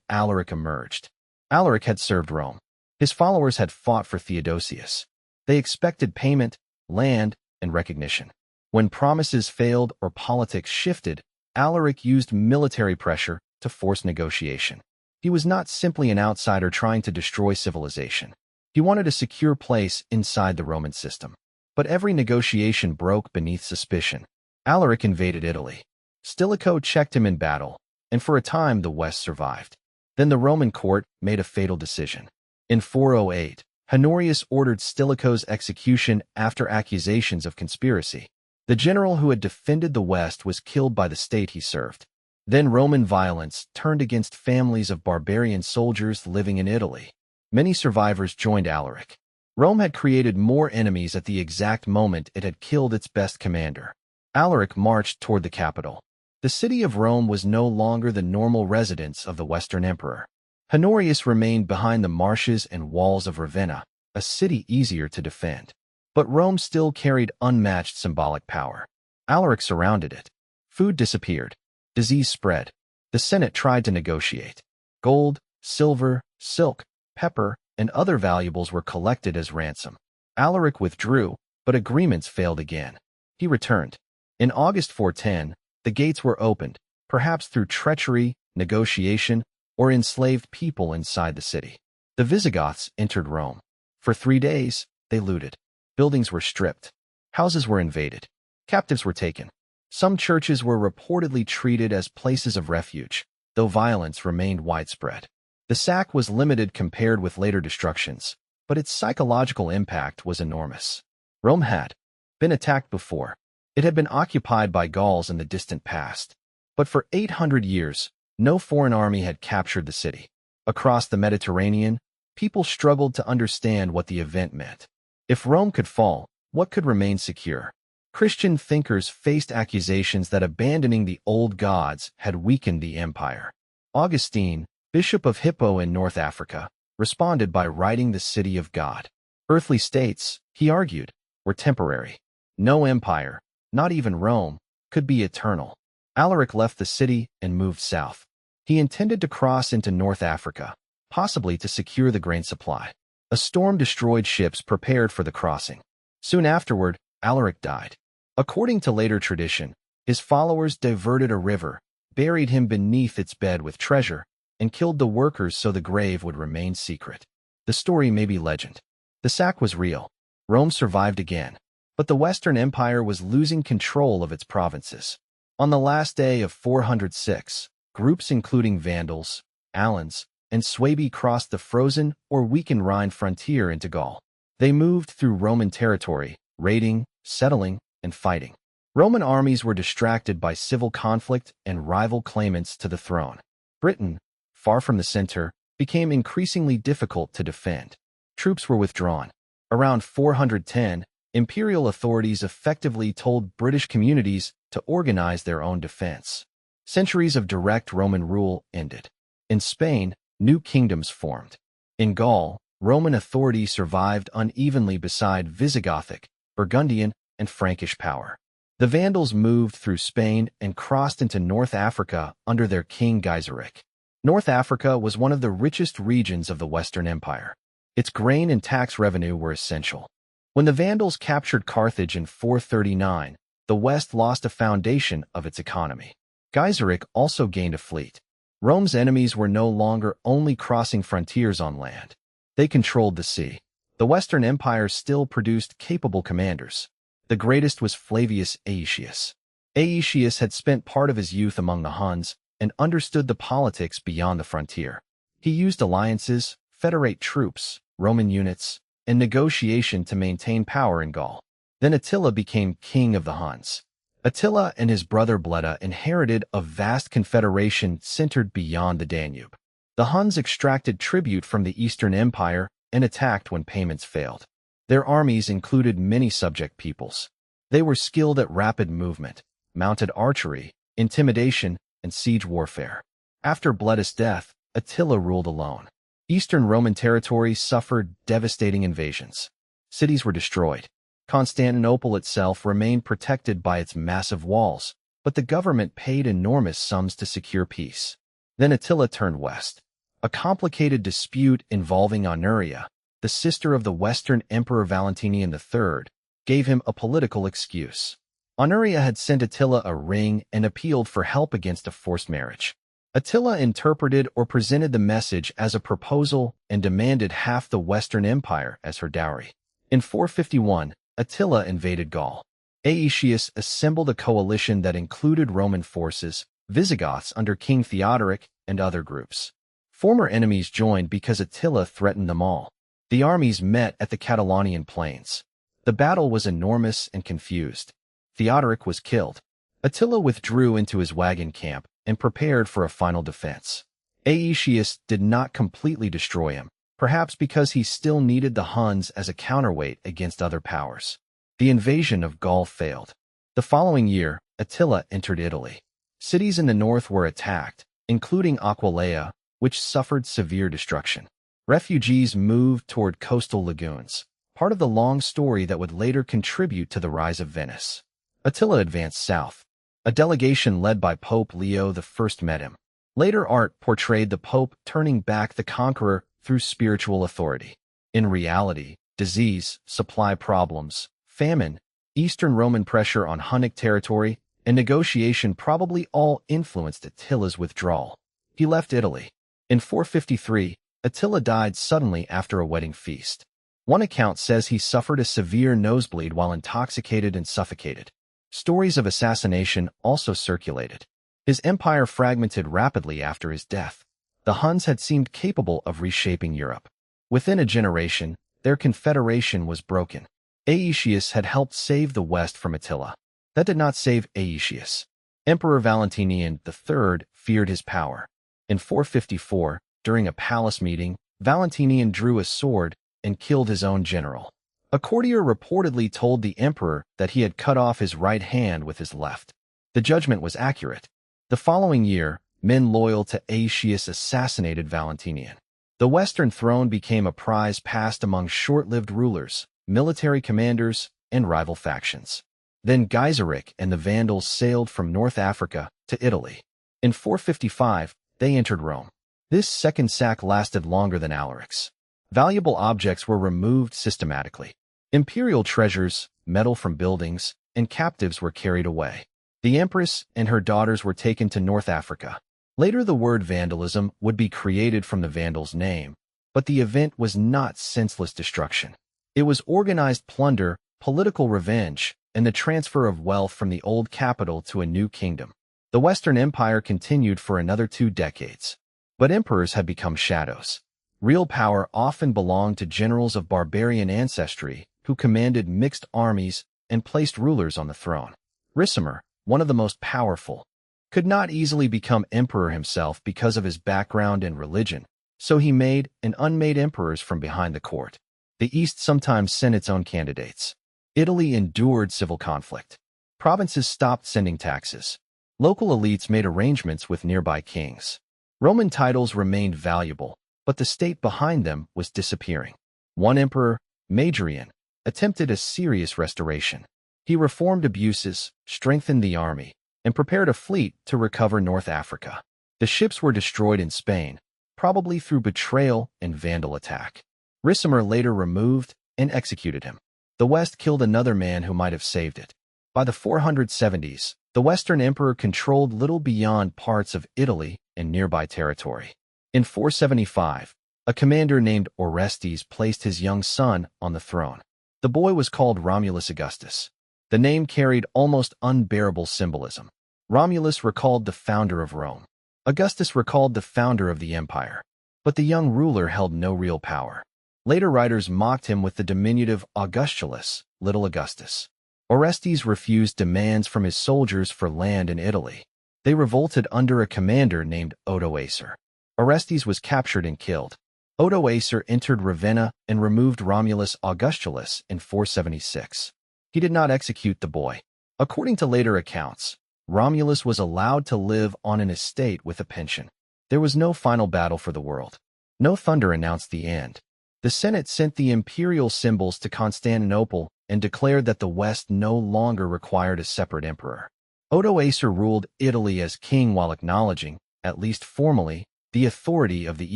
Alaric emerged. Alaric had served Rome. His followers had fought for Theodosius. They expected payment, land, and recognition. When promises failed or politics shifted, Alaric used military pressure to force negotiation. He was not simply an outsider trying to destroy civilization. He wanted a secure place inside the Roman system. But every negotiation broke beneath suspicion. Alaric invaded Italy. Stilicho checked him in battle, and for a time the West survived. Then the Roman court made a fatal decision. In 408, Honorius ordered Stilicho's execution after accusations of conspiracy. The general who had defended the West was killed by the state he served. Then Roman violence turned against families of barbarian soldiers living in Italy. Many survivors joined Alaric. Rome had created more enemies at the exact moment it had killed its best commander. Alaric marched toward the capital. The city of Rome was no longer the normal residence of the Western Emperor. Honorius remained behind the marshes and walls of Ravenna, a city easier to defend. But Rome still carried unmatched symbolic power. Alaric surrounded it. Food disappeared. Disease spread. The Senate tried to negotiate. Gold, silver, silk, pepper, and other valuables were collected as ransom. Alaric withdrew, but agreements failed again. He returned. In August 410, the gates were opened, perhaps through treachery, negotiation, or enslaved people inside the city. The Visigoths entered Rome. For 3 days, they looted. Buildings were stripped. Houses were invaded. Captives were taken. Some churches were reportedly treated as places of refuge, though violence remained widespread. The sack was limited compared with later destructions, but its psychological impact was enormous. Rome had been attacked before. It had been occupied by Gauls in the distant past. But for 800 years, no foreign army had captured the city. Across the Mediterranean, people struggled to understand what the event meant. If Rome could fall, what could remain secure? Christian thinkers faced accusations that abandoning the old gods had weakened the empire. Augustine, bishop of Hippo in North Africa, responded by writing the City of God. Earthly states, he argued, were temporary. No empire, not even Rome, could be eternal. Alaric left the city and moved south. He intended to cross into North Africa, possibly to secure the grain supply. A storm destroyed ships prepared for the crossing. Soon afterward, Alaric died. According to later tradition, his followers diverted a river, buried him beneath its bed with treasure, and killed the workers so the grave would remain secret. The story may be legend. The sack was real. Rome survived again. But the Western Empire was losing control of its provinces. On the last day of 406, groups including Vandals, Alans, and Suebi crossed the frozen or weakened Rhine frontier into Gaul. They moved through Roman territory, raiding, settling, and fighting. Roman armies were distracted by civil conflict and rival claimants to the throne. Britain, far from the center, became increasingly difficult to defend. Troops were withdrawn. Around 410, imperial authorities effectively told British communities to organize their own defense. Centuries of direct Roman rule ended. In Spain, new kingdoms formed. In Gaul, Roman authority survived unevenly beside Visigothic, Burgundian, and Frankish power. The Vandals moved through Spain and crossed into North Africa under their king Gaiseric. North Africa was one of the richest regions of the Western Empire. Its grain and tax revenue were essential. When the Vandals captured Carthage in 439, the West lost a foundation of its economy. Gaiseric also gained a fleet. Rome's enemies were no longer only crossing frontiers on land. They controlled the sea. The Western Empire still produced capable commanders. The greatest was Flavius Aetius. Aetius had spent part of his youth among the Huns and understood the politics beyond the frontier. He used alliances, federate troops, Roman units, and negotiation to maintain power in Gaul. Then Attila became king of the Huns. Attila and his brother Bleda inherited a vast confederation centered beyond the Danube. The Huns extracted tribute from the Eastern Empire and attacked when payments failed. Their armies included many subject peoples. They were skilled at rapid movement, mounted archery, intimidation, and siege warfare. After Bleda's death, Attila ruled alone. Eastern Roman territory suffered devastating invasions. Cities were destroyed. Constantinople itself remained protected by its massive walls, but the government paid enormous sums to secure peace. Then Attila turned west. A complicated dispute involving Honoria, the sister of the Western Emperor Valentinian III, gave him a political excuse. Honoria had sent Attila a ring and appealed for help against a forced marriage. Attila interpreted or presented the message as a proposal and demanded half the Western Empire as her dowry. In 451, Attila invaded Gaul. Aetius assembled a coalition that included Roman forces, Visigoths under King Theodoric, and other groups. Former enemies joined because Attila threatened them all. The armies met at the Catalonian plains. The battle was enormous and confused. Theodoric was killed. Attila withdrew into his wagon camp and prepared for a final defense. Aetius did not completely destroy him, perhaps because he still needed the Huns as a counterweight against other powers. The invasion of Gaul failed. The following year, Attila entered Italy. Cities in the north were attacked, including Aquileia, which suffered severe destruction. Refugees moved toward coastal lagoons, part of the long story that would later contribute to the rise of Venice. Attila advanced south. A delegation led by Pope Leo I met him. Later art portrayed the Pope turning back the conqueror through spiritual authority. In reality, disease, supply problems, famine, Eastern Roman pressure on Hunnic territory, and negotiation probably all influenced Attila's withdrawal. He left Italy. In 453, Attila died suddenly after a wedding feast. One account says he suffered a severe nosebleed while intoxicated and suffocated. Stories of assassination also circulated. His empire fragmented rapidly after his death. The Huns had seemed capable of reshaping Europe. Within a generation, their confederation was broken. Aetius had helped save the West from Attila. That did not save Aetius. Emperor Valentinian III feared his power. In 454, during a palace meeting, Valentinian drew a sword and killed his own general. A courtier reportedly told the emperor that he had cut off his right hand with his left. The judgment was accurate. The following year, men loyal to Aetius assassinated Valentinian. The Western throne became a prize passed among short-lived rulers, military commanders, and rival factions. Then Gaiseric and the Vandals sailed from North Africa to Italy. In 455, they entered Rome. This second sack lasted longer than Alaric's. Valuable objects were removed systematically. Imperial treasures, metal from buildings, and captives were carried away. The empress and her daughters were taken to North Africa. Later the word vandalism would be created from the Vandals' name, but the event was not senseless destruction. It was organized plunder, political revenge, and the transfer of wealth from the old capital to a new kingdom. The Western Empire continued for another 2 decades. But emperors had become shadows. Real power often belonged to generals of barbarian ancestry who commanded mixed armies and placed rulers on the throne. Ricimer, one of the most powerful, could not easily become emperor himself because of his background and religion, so he made and unmade emperors from behind the court. The East sometimes sent its own candidates. Italy endured civil conflict. Provinces stopped sending taxes. Local elites made arrangements with nearby kings. Roman titles remained valuable, but the state behind them was disappearing. One emperor, Majorian, attempted a serious restoration. He reformed abuses, strengthened the army, and prepared a fleet to recover North Africa. The ships were destroyed in Spain, probably through betrayal and Vandal attack. Ricimer later removed and executed him. The West killed another man who might have saved it. By the 470s, the Western Emperor controlled little beyond parts of Italy and nearby territory. In 475, a commander named Orestes placed his young son on the throne. The boy was called Romulus Augustus. The name carried almost unbearable symbolism. Romulus recalled the founder of Rome. Augustus recalled the founder of the empire. But the young ruler held no real power. Later writers mocked him with the diminutive Augustulus, little Augustus. Orestes refused demands from his soldiers for land in Italy. They revolted under a commander named Odoacer. Orestes was captured and killed. Odoacer entered Ravenna and removed Romulus Augustulus in 476. He did not execute the boy. According to later accounts, Romulus was allowed to live on an estate with a pension. There was no final battle for the world. No thunder announced the end. The Senate sent the imperial symbols to Constantinople and declared that the West no longer required a separate emperor. Odoacer ruled Italy as king while acknowledging, at least formally, the authority of the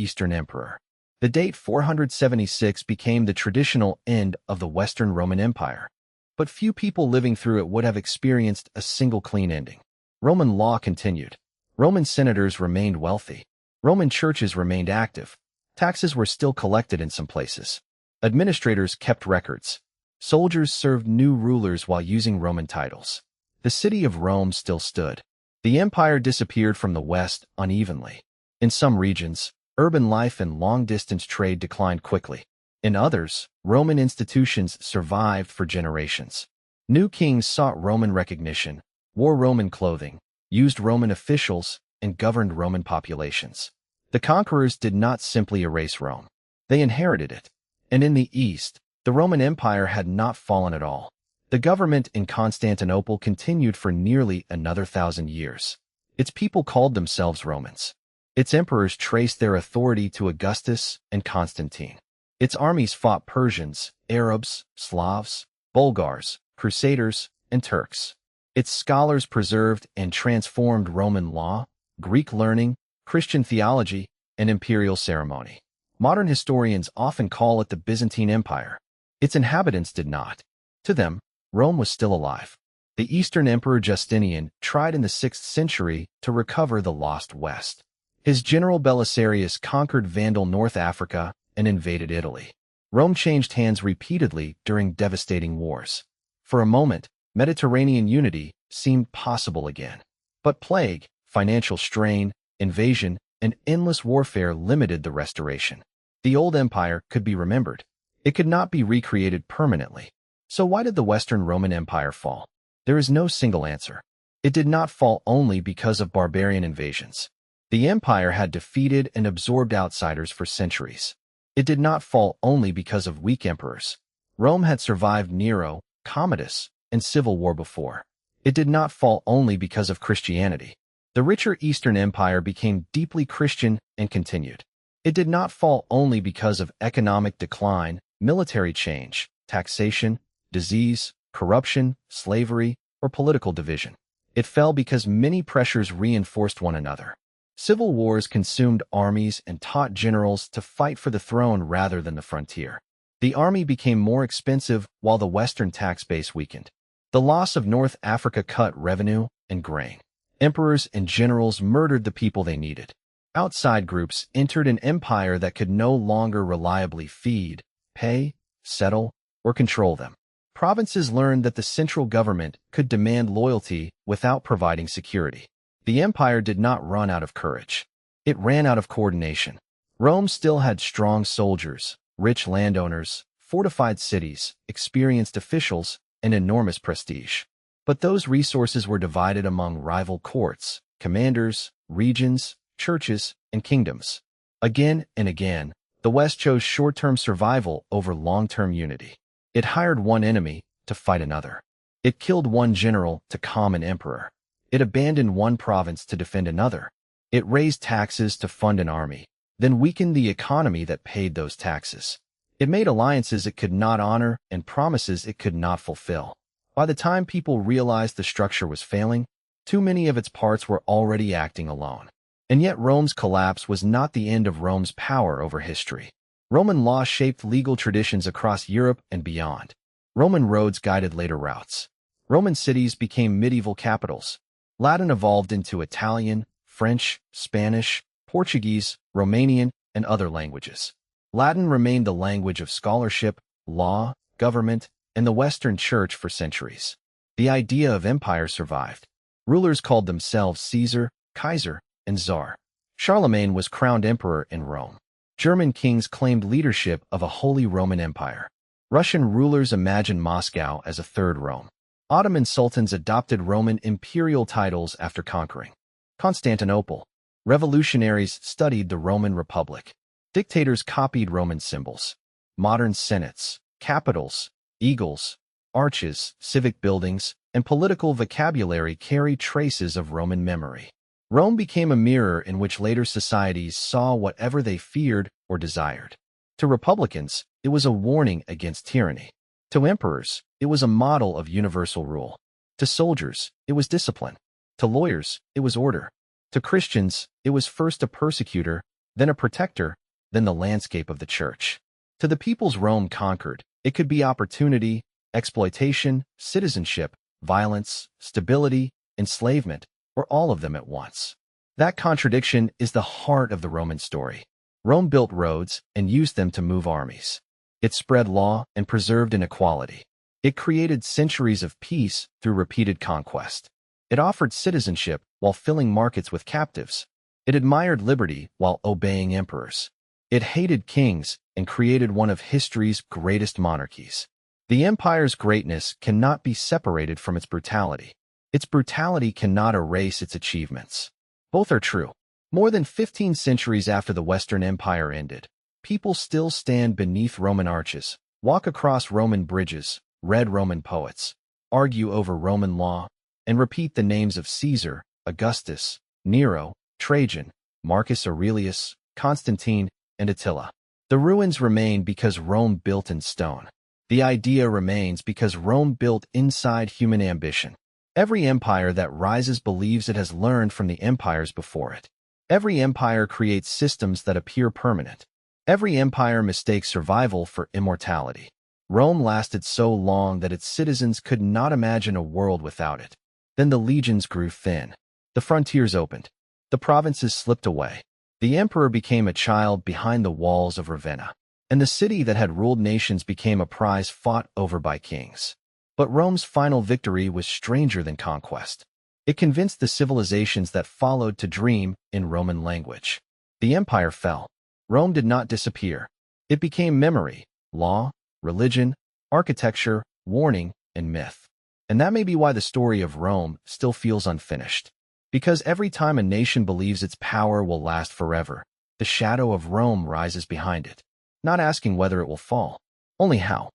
Eastern emperor. The date 476 became the traditional end of the Western Roman Empire. But few people living through it would have experienced a single clean ending. Roman law continued. Roman senators remained wealthy. Roman churches remained active. Taxes were still collected in some places. Administrators kept records. Soldiers served new rulers while using Roman titles. The city of Rome still stood. The empire disappeared from the west unevenly. In some regions, urban life and long-distance trade declined quickly. In others, Roman institutions survived for generations. New kings sought Roman recognition, wore Roman clothing, used Roman officials, and governed Roman populations. The conquerors did not simply erase Rome. They inherited it. And in the East, the Roman Empire had not fallen at all. The government in Constantinople continued for nearly another 1,000 years. Its people called themselves Romans. Its emperors traced their authority to Augustus and Constantine. Its armies fought Persians, Arabs, Slavs, Bulgars, Crusaders, and Turks. Its scholars preserved and transformed Roman law, Greek learning, Christian theology, and imperial ceremony. Modern historians often call it the Byzantine Empire. Its inhabitants did not. To them, Rome was still alive. The Eastern Emperor Justinian tried in the 6th century to recover the lost West. His general Belisarius conquered Vandal North Africa and invaded Italy. Rome changed hands repeatedly during devastating wars. For a moment, Mediterranean unity seemed possible again. But plague, financial strain, invasion, and endless warfare limited the restoration. The old empire could be remembered. It could not be recreated permanently. So why did the Western Roman Empire fall? There is no single answer. It did not fall only because of barbarian invasions. The empire had defeated and absorbed outsiders for centuries. It did not fall only because of weak emperors. Rome had survived Nero, Commodus, and civil war before. It did not fall only because of Christianity. The richer Eastern Empire became deeply Christian and continued. It did not fall only because of economic decline, military change, taxation, disease, corruption, slavery, or political division. It fell because many pressures reinforced one another. Civil wars consumed armies and taught generals to fight for the throne rather than the frontier. The army became more expensive while the Western tax base weakened. The loss of North Africa cut revenue and grain. Emperors and generals murdered the people they needed. Outside groups entered an empire that could no longer reliably feed, pay, settle, or control them. Provinces learned that the central government could demand loyalty without providing security. The empire did not run out of courage. It ran out of coordination. Rome still had strong soldiers, rich landowners, fortified cities, experienced officials, and enormous prestige. But those resources were divided among rival courts, commanders, regions, churches, and kingdoms. Again and again, the West chose short-term survival over long-term unity. It hired one enemy to fight another. It killed one general to calm an emperor. It abandoned one province to defend another. It raised taxes to fund an army, then weakened the economy that paid those taxes. It made alliances it could not honor and promises it could not fulfill. By the time people realized the structure was failing, too many of its parts were already acting alone. And yet Rome's collapse was not the end of Rome's power over history. Roman law shaped legal traditions across Europe and beyond. Roman roads guided later routes. Roman cities became medieval capitals. Latin evolved into Italian, French, Spanish, Portuguese, Romanian, and other languages. Latin remained the language of scholarship, law, government, and the Western Church for centuries. The idea of empire survived. Rulers called themselves Caesar, Kaiser, and Tsar. Charlemagne was crowned emperor in Rome. German kings claimed leadership of a Holy Roman Empire. Russian rulers imagined Moscow as a third Rome. Ottoman sultans adopted Roman imperial titles after conquering Constantinople. Revolutionaries studied the Roman Republic. Dictators copied Roman symbols. Modern senates, capitals, eagles, arches, civic buildings, and political vocabulary carry traces of Roman memory. Rome became a mirror in which later societies saw whatever they feared or desired. To republicans, it was a warning against tyranny. To emperors, it was a model of universal rule. To soldiers, it was discipline. To lawyers, it was order. To Christians, it was first a persecutor, then a protector, then the landscape of the church. To the peoples Rome conquered, it could be opportunity, exploitation, citizenship, violence, stability, enslavement, or all of them at once. That contradiction is the heart of the Roman story. Rome built roads and used them to move armies. It spread law and preserved inequality. It created centuries of peace through repeated conquest. It offered citizenship while filling markets with captives. It admired liberty while obeying emperors. It hated kings and created one of history's greatest monarchies. The empire's greatness cannot be separated from its brutality. Its brutality cannot erase its achievements. Both are true. More than 15 centuries after the Western Empire ended, people still stand beneath Roman arches, walk across Roman bridges, read Roman poets, argue over Roman law, and repeat the names of Caesar, Augustus, Nero, Trajan, Marcus Aurelius, Constantine, and Attila. The ruins remain because Rome built in stone. The idea remains because Rome built inside human ambition. Every empire that rises believes it has learned from the empires before it. Every empire creates systems that appear permanent. Every empire mistakes survival for immortality. Rome lasted so long that its citizens could not imagine a world without it. Then the legions grew thin. The frontiers opened. The provinces slipped away. The emperor became a child behind the walls of Ravenna. And the city that had ruled nations became a prize fought over by kings. But Rome's final victory was stranger than conquest. It convinced the civilizations that followed to dream in Roman language. The empire fell. Rome did not disappear. It became memory, law, religion, architecture, warning, and myth. And that may be why the story of Rome still feels unfinished. Because every time a nation believes its power will last forever, the shadow of Rome rises behind it, not asking whether it will fall, only how.